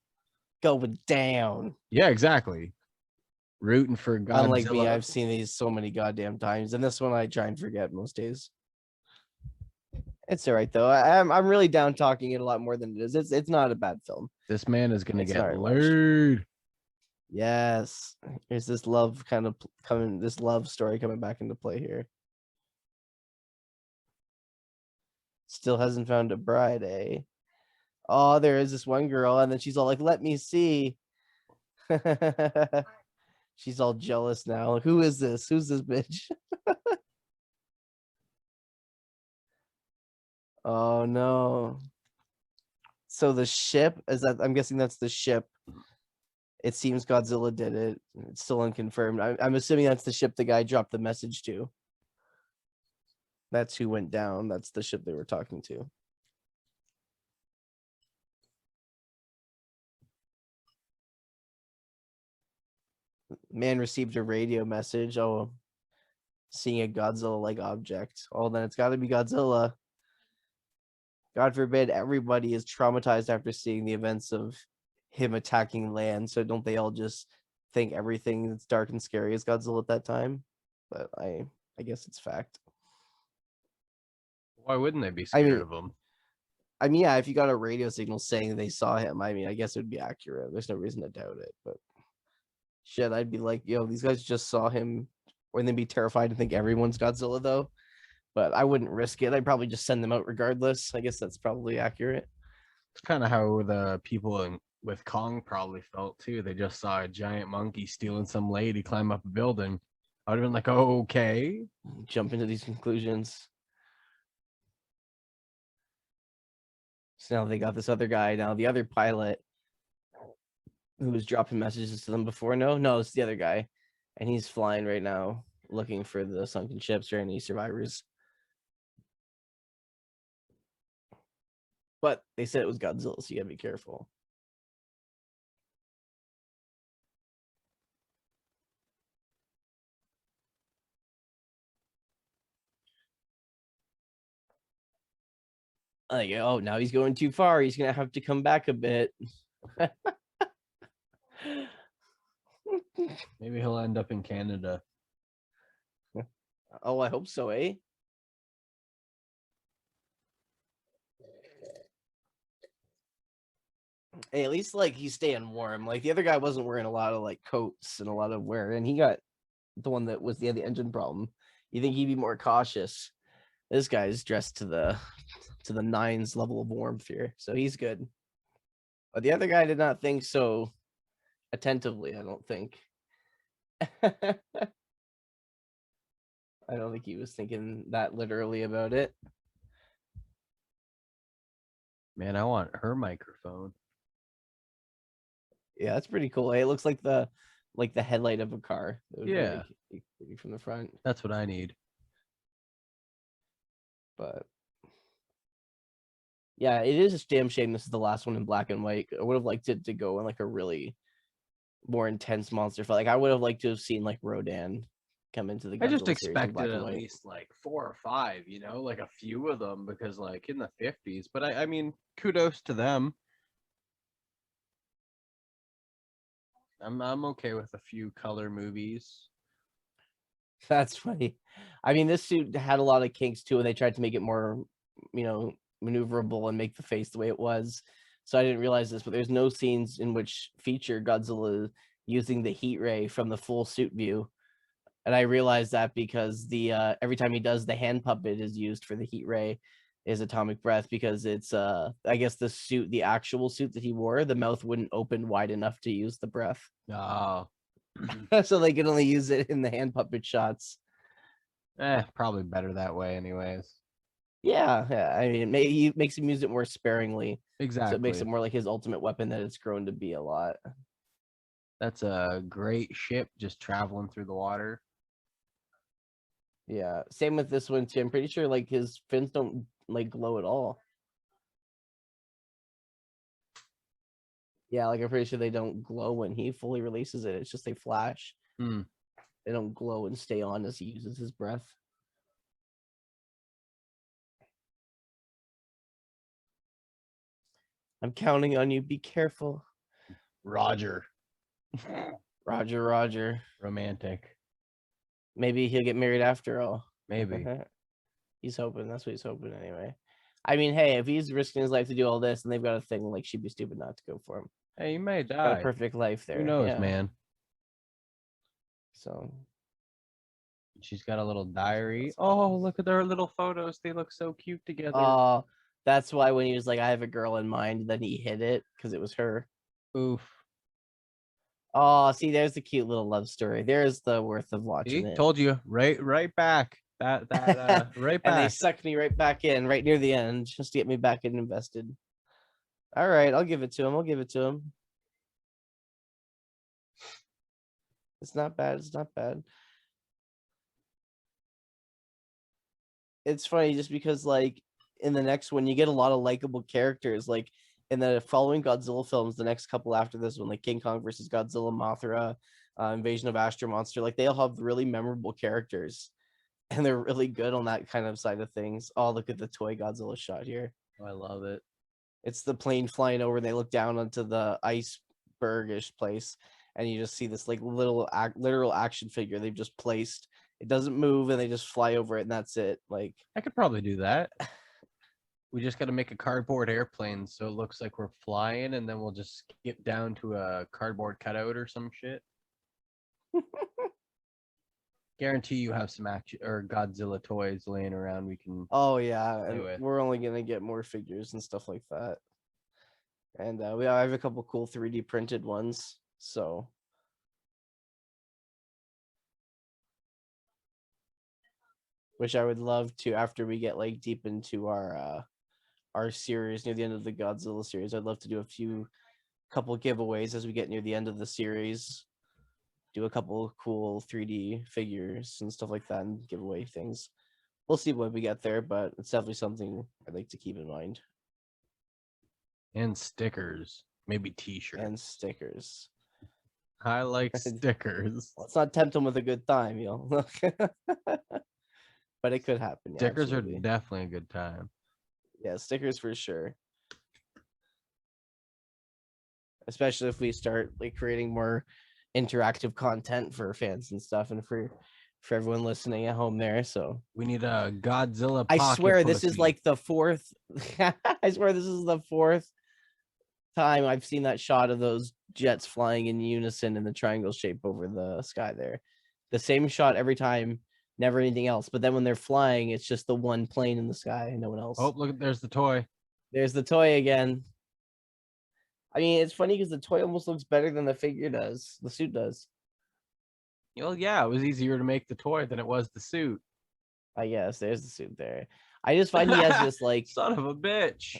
Going down. Yeah, exactly. Rooting for Unlike me, Godzilla. I've seen these so many goddamn times, and this one I try and forget most days. It's all right though. I'm really down talking it a lot more than it is. It's not a bad film. This man is gonna It's get not much. laid. Yes, there's this love kind of coming. This love story coming back into play here. Still hasn't found a bride, eh? Oh, there is this one girl, and then she's all like, "Let me see." She's all jealous now. Who is this? Who's this bitch? Oh no. So the ship is that? I'm guessing that's the ship. It seems Godzilla did it. It's still unconfirmed. I'm assuming that's the ship the guy dropped the message to. That's who went down. That's the ship they were talking to. Man received a radio message. Oh, seeing a Godzilla-like object. Oh, then it's got to be Godzilla. God forbid everybody is traumatized after seeing the events of him attacking land. So don't they all just think everything that's dark and scary is Godzilla at that time? But I guess it's fact. Why wouldn't they be I scared mean, of him? yeah, if you got a radio signal saying they saw him, I mean, I guess it would be accurate. There's no reason to doubt it. But shit, I'd be like, yo, these guys just saw him. Wouldn't they be terrified to think everyone's Godzilla though? But I wouldn't risk it. I'd probably just send them out regardless. I guess that's probably accurate. It's kind of how the people with Kong probably felt too. They just saw a giant monkey stealing some lady, climb up a building. I would have been like, oh, okay. Jump into these conclusions. So now they got this other guy. Now the other pilot who was dropping messages to them before. No, it's the other guy. And he's flying right now looking for the sunken ships or any survivors. But they said it was Godzilla, so you gotta be careful. Like, oh, now he's going too far. He's gonna have to come back a bit. Maybe he'll end up in Canada. Oh, I hope so, eh? Hey, at least like he's staying warm. Like the other guy wasn't wearing a lot of like coats and a lot of wear, and he got the one that was the engine problem. You think he'd be more cautious? This guy's dressed to the nines level of warmth here, so he's good. But the other guy did not think so attentively. I don't think. I don't think he was thinking that literally about it. Man, I want her microphone. Yeah, that's pretty cool. It looks like the headlight of a car. Yeah, from the front. that's what I need. But yeah, it is a damn shame this is the last one in black and white. I would have liked it to go in like a really more intense monster fight. Like I would have liked to have seen like Rodan come into the Godzilla I just series in black expected and at white. least like 4 or 5, like a few of them because like in the 50s. But I mean, kudos to them. I'm okay with a few color movies. That's funny. I mean, this suit had a lot of kinks too, and they tried to make it more, maneuverable and make the face the way it was. So I didn't realize this, but there's no scenes in which feature Godzilla using the heat ray from the full suit view. And I realized that because the every time he does, the hand puppet is used for the heat ray is atomic breath, because it's I guess the actual suit that he wore, the mouth wouldn't open wide enough to use the breath. Oh. So they could only use it in the hand puppet shots. Probably better that way anyways. Yeah. I mean, he makes him use it more sparingly. Exactly. So it makes it more like his ultimate weapon that it's grown to be a lot. That's a great ship just traveling through the water. Yeah. Same with this one too. I'm pretty sure like his fins don't like glow at all. Yeah, like I'm pretty sure they don't glow when he fully releases it. It's just they flash. Hmm. They don't glow and stay on as he uses his breath. I'm counting on you. Be careful. Roger. Roger, Roger. Romantic. Maybe he'll get married after all. Maybe. He's hoping. That's what he's hoping anyway. I mean, hey, if he's risking his life to do all this and they've got a thing, like, she'd be stupid not to go for him. Hey, you may Got a die. perfect life there. Who knows, yeah. man? So she's got a little diary. Oh, look at their little photos. They look so cute together. That's why when he was like, I have a girl in mind, then he hit it because it was her. Oof. Oh, see, there's the cute little love story. There's the worth of watching it. Told you. Right back. That right back. And they sucked me right back in, right near the end, just to get me back in invested. All right, I'll give it to him. It's not bad. It's funny just because, like, in the next one, you get a lot of likable characters. Like, in the following Godzilla films, the next couple after this one, like King Kong versus Godzilla, Mothra, Invasion of Astro Monster, like, they all have really memorable characters. And they're really good on that kind of side of things. Oh, look at the toy Godzilla shot here. Oh, I love it. It's the plane flying over and they look down onto the icebergish place. And you just see this, like, literal action figure they've just placed. It doesn't move and they just fly over it and that's it. Like, I could probably do that. We just got to make a cardboard airplane so it looks like we're flying, and then we'll just skip down to a cardboard cutout or some shit. Guarantee you have some action or Godzilla toys laying around we can. Oh yeah, and we're only gonna get more figures and stuff like that. And I have a couple cool 3D printed ones, so. Which I would love to, after we get, like, deep into our series near the end of the Godzilla series. I'd love to do couple giveaways as we get near the end of the series. Do a couple cool 3D figures and stuff like that and give away things. We'll see when we get there, but it's definitely something I'd like to keep in mind. And stickers. Maybe t-shirts. And stickers. I like stickers. Let's not tempt them with a good time, But it could happen. Yeah, stickers are definitely a good time. Yeah, stickers for sure. Especially if we start, like, creating more interactive content for fans and stuff, and for everyone listening at home there. So we need a Godzilla. I swear this is like the fourth. I swear this is the fourth time I've seen that shot of those jets flying in unison in the triangle shape over the sky there. The same shot every time, never anything else. But then when they're flying, it's just the one plane in the sky and no one else. Oh, look, there's the toy. There's the toy again. I mean, it's funny because the toy almost looks better than the figure does. The suit does. Well, yeah, it was easier to make the toy than it was the suit. I guess there's the suit there. I just find he has this, like, son of a bitch.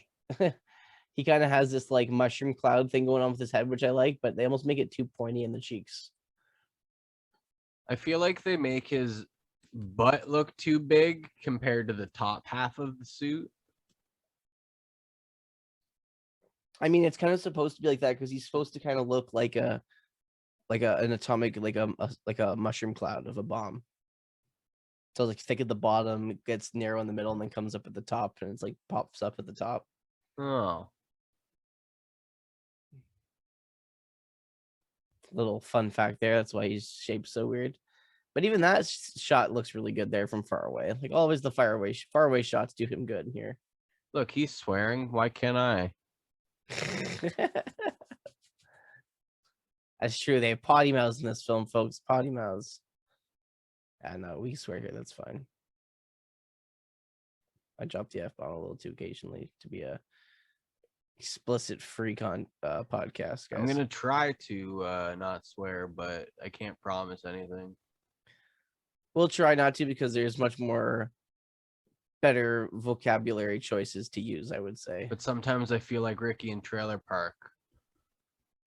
He kind of has this, like, mushroom cloud thing going on with his head, which I like, but they almost make it too pointy in the cheeks. I feel like they make his butt look too big compared to the top half of the suit. I mean, it's kind of supposed to be like that because he's supposed to kind of look like an atomic, like a mushroom cloud of a bomb. So it's, like, thick at the bottom, it gets narrow in the middle, and then comes up at the top, and it's like pops up at the top. Oh. Little fun fact there. That's why he's shaped so weird. But even that shot looks really good there from far away. Like, always the far away shots do him good here. Look, he's swearing. Why can't I? That's true. They have potty mouths in this film, folks. Potty mouths. Yeah, no, we swear here. That's fine. I dropped the F-bomb a little too occasionally to be a explicit free podcast, guys. I'm gonna try to not swear, but I can't promise anything. We'll try not to, because there's much more better vocabulary choices to use, I would say. But sometimes I feel like Ricky in Trailer Park.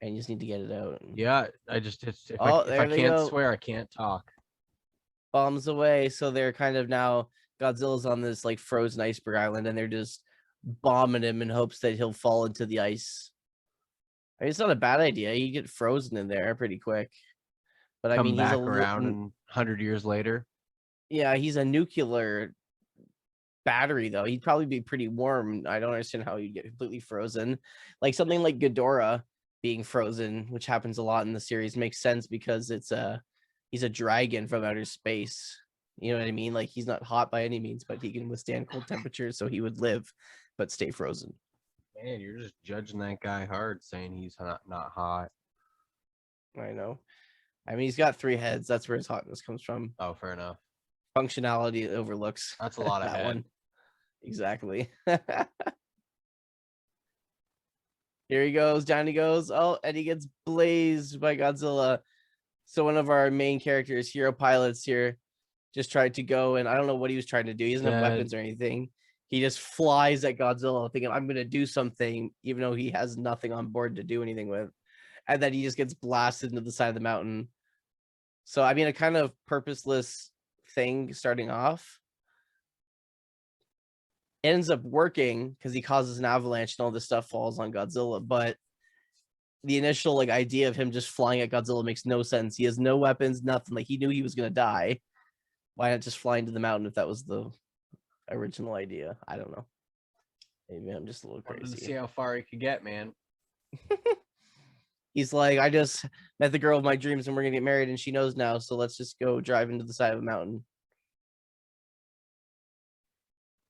And you just need to get it out. Yeah, if I can't swear, I can't talk. Bombs away. So they're kind of now, Godzilla's on this, like, frozen iceberg island, and they're just bombing him in hopes that he'll fall into the ice. I mean, it's not a bad idea. You get frozen in there pretty quick. But I mean, he's back around 100 years later. Yeah, he's a nuclear battery though. He'd probably be pretty warm. I don't understand how he'd get completely frozen. Like something like Ghidorah being frozen, which happens a lot in the series, makes sense because he's a dragon from outer space. You know what I mean? Like he's not hot by any means, but he can withstand cold temperatures, so he would live but stay frozen. Man, you're just judging that guy hard, saying he's not hot. I know. I mean, he's got 3 heads. That's where his hotness comes from. Oh, fair enough. Functionality overlooks. That's a lot of that head. one. Exactly. Here he goes. Down he goes. Oh, and he gets blazed by Godzilla. So one of our main characters, hero pilots here, just tried to go, and I don't know what he was trying to do. He doesn't have weapons or anything. He just flies at Godzilla, thinking, I'm going to do something, even though he has nothing on board to do anything with. And then he just gets blasted into the side of the mountain. So, I mean, a kind of purposeless thing starting off. It ends up working because he causes an avalanche and all this stuff falls on Godzilla. But the initial like idea of him just flying at Godzilla makes no sense. He has no weapons, nothing. Like he knew he was going to die. Why not just fly into the mountain if that was the original idea? I don't know. Maybe I'm just a little Wanted crazy. to see how far he could get, man. He's like, I just met the girl of my dreams and we're gonna get married and she knows now, so let's just go drive into the side of a mountain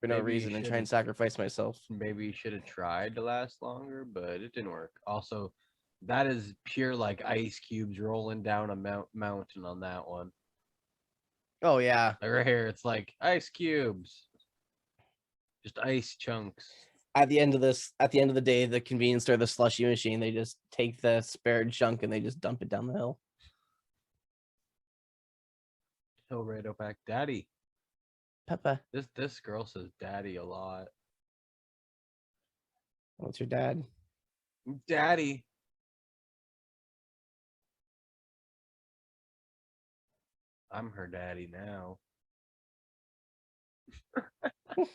for no Maybe you reason and try should've- and sacrifice myself. Maybe you should have tried to last longer, but it didn't work. Also, that is pure like ice cubes rolling down a mountain on that one. Oh yeah. Like right here, it's like ice cubes, just ice chunks. At the end of the day, the convenience store, the slushy machine, they just take the spare junk and they just dump it down the hill. Hill right up back, daddy. Peppa, This girl says daddy a lot. what's your dad? Daddy. I'm her daddy now. I was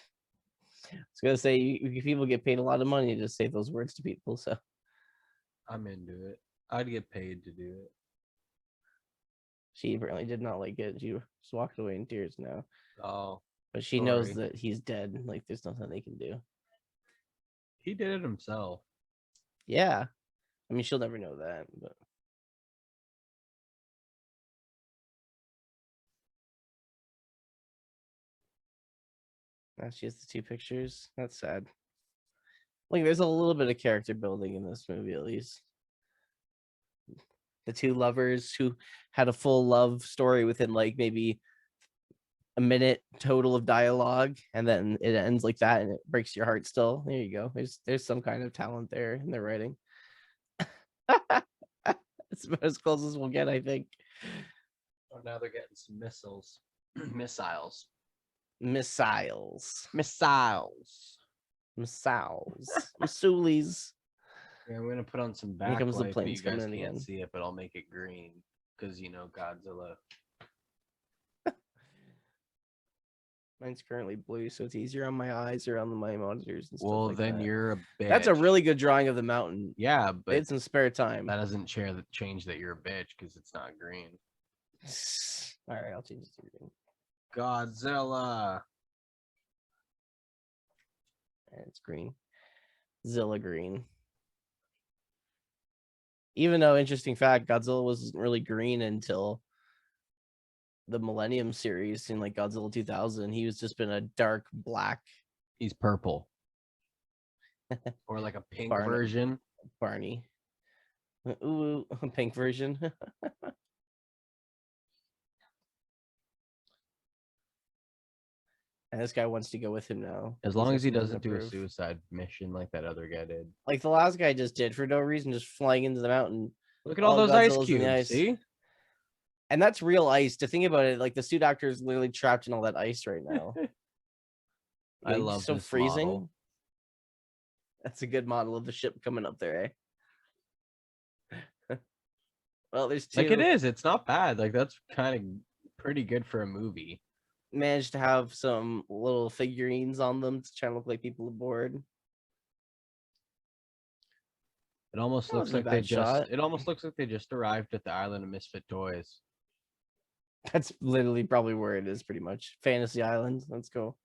gonna say people get paid a lot of money to say those words to people, so I'm into it. I'd get paid to do it. she apparently did not like it. She just walked away in tears now. Oh, But she knows sorry. that he's dead. Like there's nothing they can do. He did it himself. Yeah. I mean, she'll never know that, but now she has the 2 pictures. That's sad. Like, there's a little bit of character building in this movie, at least. The 2 lovers who had a full love story within like maybe a minute total of dialogue, and then it ends like that, and it breaks your heart. Still, there you go. There's some kind of talent there in their writing. It's about as close as we'll get, I think. Oh, now they're getting some missiles. Missiles. Missiles. Missiles. Masulis. Yeah, I'm gonna put on some Here comes the backlight, but you planes coming guys in can't again. see it, but I'll make it green because you know Godzilla. Mine's currently blue, so it's easier on my eyes or on my monitors and stuff Well, like then that. you're a bitch. That's a really good drawing of the mountain. Yeah, They but had some spare time. that doesn't change that you're a bitch because it's not green. All right, I'll change it to green. Godzilla. And it's green. Zilla green. Even though, interesting fact, Godzilla wasn't really green until the Millennium series in like Godzilla 2000. He was just been a dark black He's purple. Or like a pink Barn- version. Barney. Ooh, a pink version. And this guy wants to go with him now. As He's long got as he something to doesn't do a prove. suicide mission like that other guy did. Like the last guy just did for no reason, just flying into the mountain. Look at all those Godzilla's ice in the cubes. ice. See? And that's real ice. To think about it, like the suit actor is literally trapped in all that ice right now. I It's love so this freezing. model. That's a good model of the ship coming up there, eh? Well, there's 2. Like it is. It's not bad. Like that's kind of pretty good for a movie. Managed to have some little figurines on them to try and look like people aboard. It almost That looks wasn't a like they bad just shot. it almost looks like they just arrived at the island of Misfit Toys. That's literally probably where it is, pretty much. Fantasy Island. Let's go.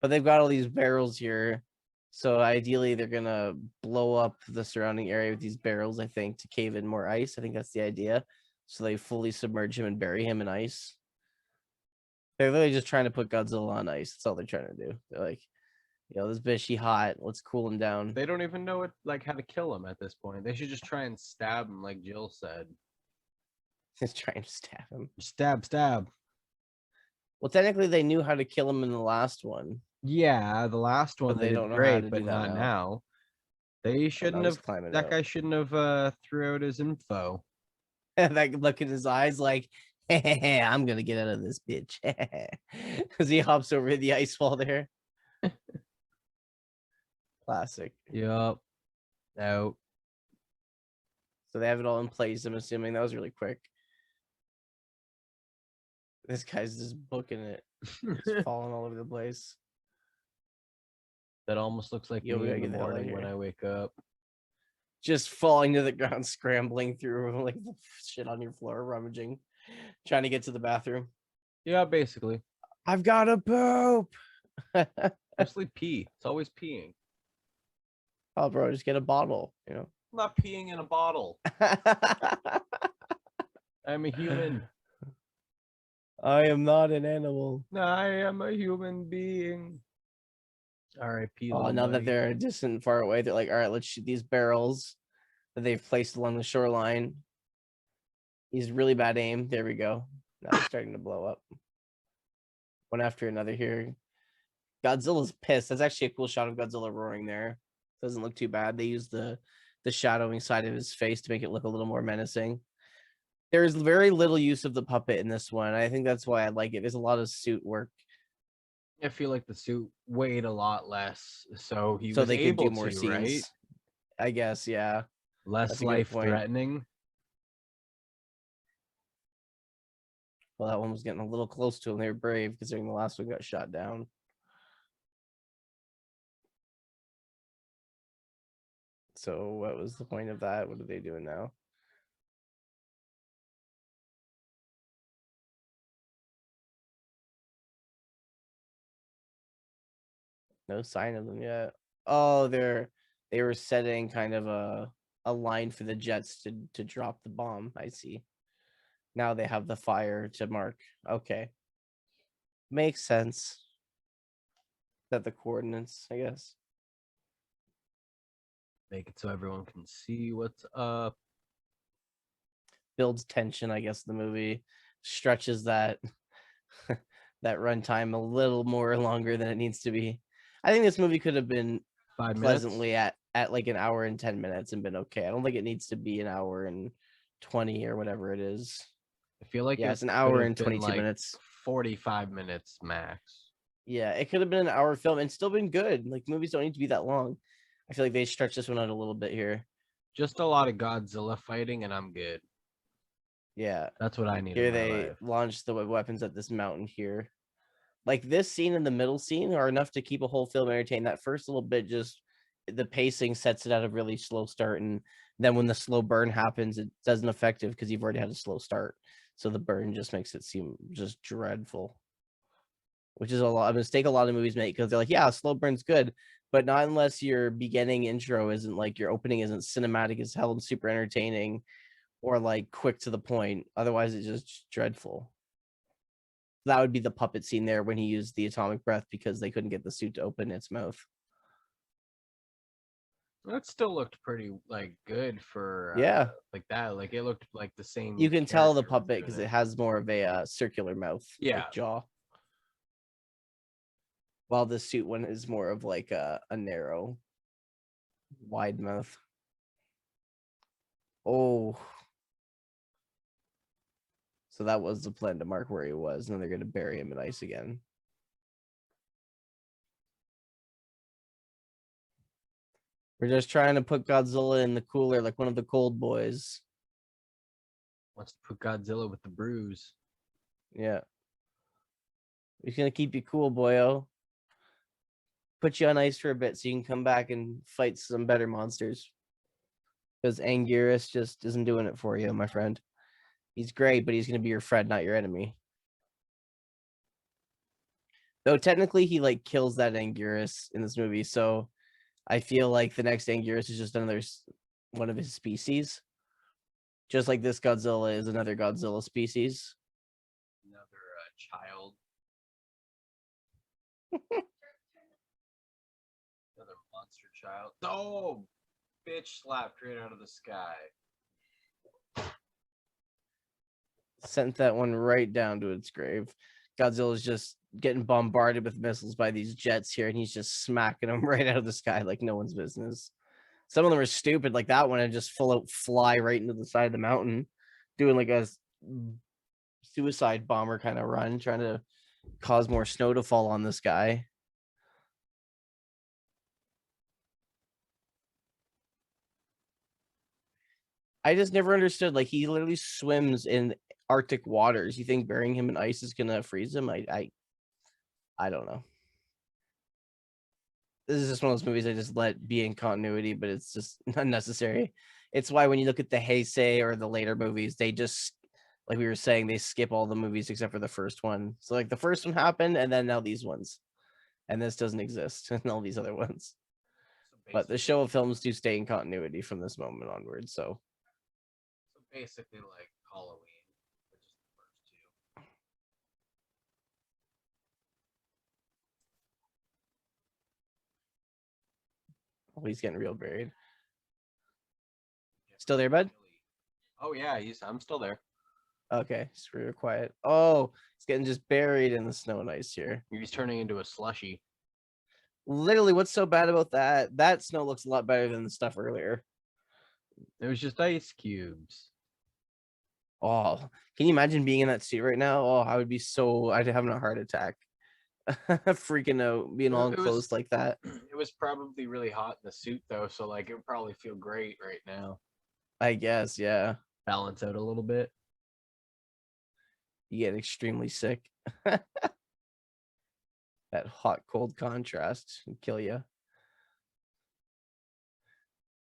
But they've got all these barrels here. So ideally they're gonna blow up the surrounding area with these barrels, I think, to cave in more ice. I think that's the idea. So they fully submerge him and bury him in ice. They're literally just trying to put Godzilla on ice. That's all they're trying to do. They're like, this bitch, he hot. Let's cool him down. They don't even know how to kill him at this point. They should just try and stab him, like Jill said. Just trying to stab him. Stab. Well, technically, they knew how to kill him in the last one. Yeah, the last one But they they did don't know how great, to but do that not now. now. They shouldn't he's have. climbing That out. guy shouldn't have threw out his info. That look in his eyes, like, hey, I'm gonna get out of this bitch, because he hops over the ice wall there. Classic. Yup. Out. So they have it all in place. I'm assuming that was really quick. This guy's just booking it. It's falling all over the place. That almost looks like Yo, we me gotta in the get the hell out of morning when here. I wake up. Just falling to the ground, scrambling through like the shit on your floor, rummaging, trying to get to the bathroom. Yeah, basically. I've got to poop. Mostly pee. It's always peeing. Oh, bro, just get a bottle, I'm not peeing in a bottle. I'm a human. I am not an animal. I am a human being. R.I.P. Oh, now that they're distant, far away, they're like, all right, let's shoot these barrels that they've placed along the shoreline. He's really bad aim. There we go. Now they're starting to blow up. One after another here. Godzilla's pissed. That's actually a cool shot of Godzilla roaring there. Doesn't look too bad. They use the shadowing side of his face to make it look a little more menacing. There's very little use of the puppet in this one. I think that's why I like it. There's a lot of suit work. I feel like the suit weighed a lot less, so he so was they could able do more to, scenes. right? I guess, yeah. Less That's a good point. life-threatening. Well, that one was getting a little close to him. They were brave considering the last one got shot down. So what was the point of that? What are they doing now? No sign of them yet. Oh, they were setting kind of a line for the jets to drop the bomb. I see. Now they have the fire to mark. Okay. Makes sense. That the coordinates, I guess. Make it so everyone can see what's up. Builds tension, I guess, the movie. Stretches that that runtime a little more longer than it needs to be. I think this movie could have been 5 minutes. pleasantly at like an hour and 10 minutes and been okay. I don't think it needs to be an hour and 20 or whatever it is. I feel like it's an hour and 22 minutes. 45 minutes max. Yeah, it could have been an hour film and still been good. Like, movies don't need to be that long. I feel like they stretched this one out a little bit here. Just a lot of Godzilla fighting and I'm good. Yeah. That's what I need Here in my they life. launched the weapons at this mountain here. Like, this scene and the middle scene are enough to keep a whole film entertained. That first little bit, just the pacing sets it at a really slow start, and then when the slow burn happens, it doesn't effective because you've already had a slow start. So the burn just makes it seem just dreadful, which is a mistake a lot of movies make, because they're like, yeah, slow burn's good, but not unless your beginning intro isn't like your opening isn't cinematic as hell and super entertaining, or like quick to the point. Otherwise, it's just dreadful. That would be the puppet scene there when he used the atomic breath because they couldn't get the suit to open its mouth. That still looked pretty good for Yeah, like that. Like, it looked like the same. you can tell the character was puppet doing because it has more of a circular mouth, Yeah. like jaw, while the suit one is more of like a narrow, wide mouth. Oh, so that was the plan, to mark where he was, and then they're going to bury him in ice again. We're just trying to put Godzilla in the cooler like one of the cold boys. Wants to put Godzilla with the bruise. Yeah. He's going to keep you cool, boyo. Put you on ice for a bit so you can come back and fight some better monsters. Because Anguirus just isn't doing it for you, my friend. He's great, but he's going to be your friend, not your enemy. Though technically he like kills that Anguirus in this movie, so I feel like the next Anguirus is just another one of his species. Just like this Godzilla is another Godzilla species. Another child. Another monster child. Oh, bitch slapped right out of the sky. Sent that one right down to its grave. Godzilla's just getting bombarded with missiles by these jets here, and he's just smacking them right out of the sky like no one's business. Some of them are stupid, like that one, and just full out fly right into the side of the mountain, doing like a suicide bomber kind of run, trying to cause more snow to fall on this guy. I just never understood. Like he literally swims in Arctic waters. You think burying him in ice is gonna freeze him? I don't know. This is just one of those movies I just let be in continuity, but it's just unnecessary. It's why when you look at the Heisei or the later movies, they just, like we were saying, they skip all the movies except for the first one. So like the first one happened, and then now these ones, and this doesn't exist, and all these other ones. So but the show of films do stay in continuity from this moment onward. So basically like Halloween, which is the first two. oh, he's getting real buried. Still there, bud? Oh yeah, I'm still there. Okay, it's real quiet. Oh, he's getting just buried in the snow and ice here. He's turning into a slushy. Literally, what's so bad about that? That snow looks a lot better than the stuff earlier. It was just ice cubes. Oh, can you imagine being in that suit right now? Oh, I would be so, I'd have a heart attack. Freaking out, being all enclosed like that. It was probably really hot in the suit though, so like it would probably feel great right now. I guess, yeah. Balance out a little bit. You get extremely sick. That hot cold contrast can kill you.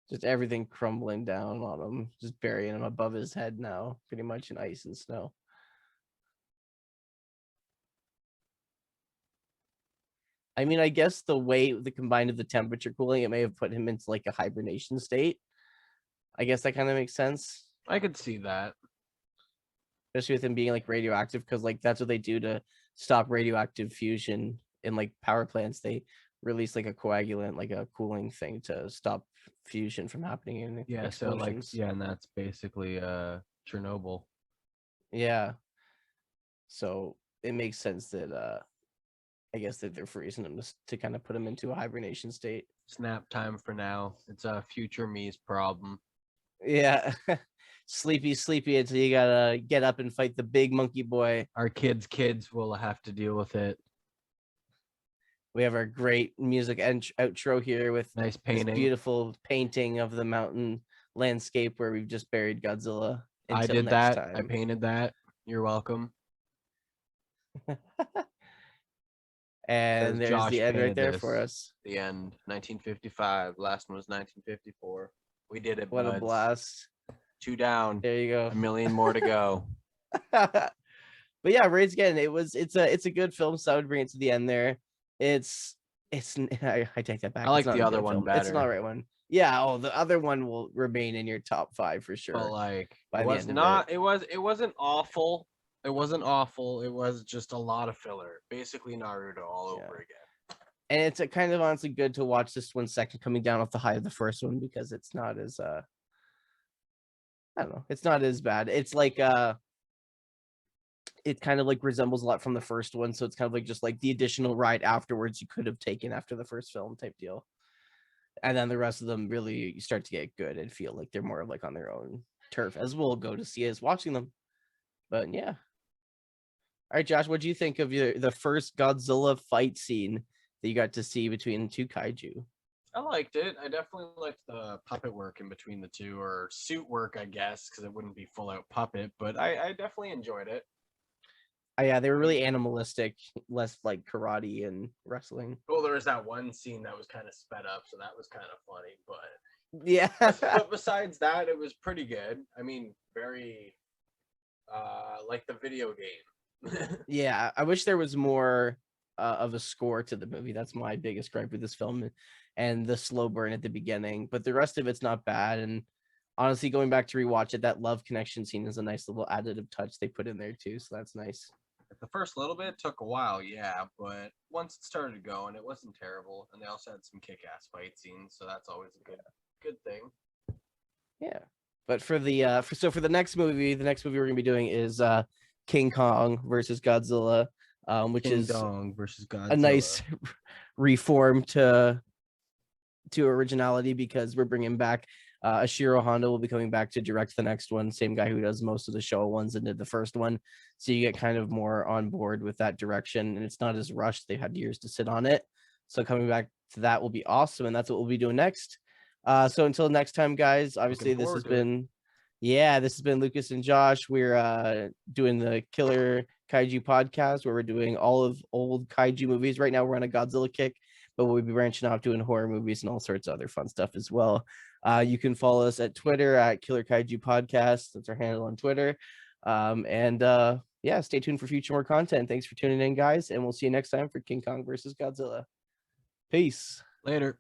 Just everything crumbling down on him, just burying him above his head now, pretty much in ice and snow. I mean, I guess the way the combined of the temperature cooling, it may have put him into like a hibernation state. I guess that kind of makes sense. I could see that. Especially with him being like radioactive, because like that's what they do to stop radioactive fusion in like power plants. They release like a coagulant, like a cooling thing to stop fusion from happening in explosions. So like and that's basically Chernobyl. Yeah. So it makes sense that I guess that they're freezing him to kind of put him into a hibernation state. Snap time for now. It's a future me's problem. Yeah. sleepy until you gotta get up and fight the big monkey boy. Our kids will have to deal with it. We have our great music outro here with nice painting, this beautiful painting of the mountain landscape where we've just buried Godzilla. I did that. Time. I painted that. You're welcome. And there's Josh the end right there for us. The end. 1955. Last one was 1954. We did it. What buds. A blast. 2 down. There you go. 1 million more to go. But yeah, Raids again. It's a good film, so I would bring it to the end there. It's I take that back. I like the other one better. It's not the right one. Yeah. Oh, the other one will remain in your top 5 for sure. But like, it wasn't awful. It wasn't awful. It was just a lot of filler. Basically Naruto all over again. And it's kind of honestly good to watch this one second coming down off the high of the first one because it's not as I don't know. It's not as bad. It's like it kind of like resembles a lot from the first one, so it's kind of like just like the additional ride afterwards you could have taken after the first film type deal. And then the rest of them really start to get good and feel like they're more like on their own turf, as we'll go to see as watching them. But yeah. All right, Josh, what do you think of the first Godzilla fight scene that you got to see between 2 kaiju? I liked it. I definitely liked the puppet work in between the two, or suit work, I guess, because it wouldn't be full out puppet, but I definitely enjoyed it. Yeah, they were really animalistic, less like karate and wrestling. Well, there was that one scene that was kind of sped up, so that was kind of funny, but yeah. But besides that, it was pretty good. I mean, very like the video game. Yeah, I wish there was more of a score to the movie. That's my biggest gripe with this film, and the slow burn at the beginning. But the rest of it's not bad. And honestly, going back to rewatch it, that love connection scene is a nice little additive touch they put in there too. So that's nice. The first little bit took a while, yeah, but once it started going, it wasn't terrible, and they also had some kick-ass fight scenes, so that's always a good thing. Yeah. But for the for the next movie we're gonna be doing is King Kong versus Godzilla, which King is Dong versus Godzilla. a nice reform to originality, because we're bringing back Ashiro Honda will be coming back to direct the next one. Same guy who does most of the Showa ones and did the first one. So you get kind of more on board with that direction, and it's not as rushed. They've had years to sit on it. So coming back to that will be awesome, and that's what we'll be doing next. So until next time, guys, obviously this has been Lucas and Josh. We're doing the Killer Kaiju podcast, where we're doing all of old kaiju movies. Right now we're on a Godzilla kick, but we'll be branching out doing horror movies and all sorts of other fun stuff as well. You can follow us at Twitter at Killer Kaiju Podcast. That's our handle on Twitter. Yeah, stay tuned for future more content. Thanks for tuning in, guys, and we'll see you next time for King Kong versus Godzilla. Peace. Later.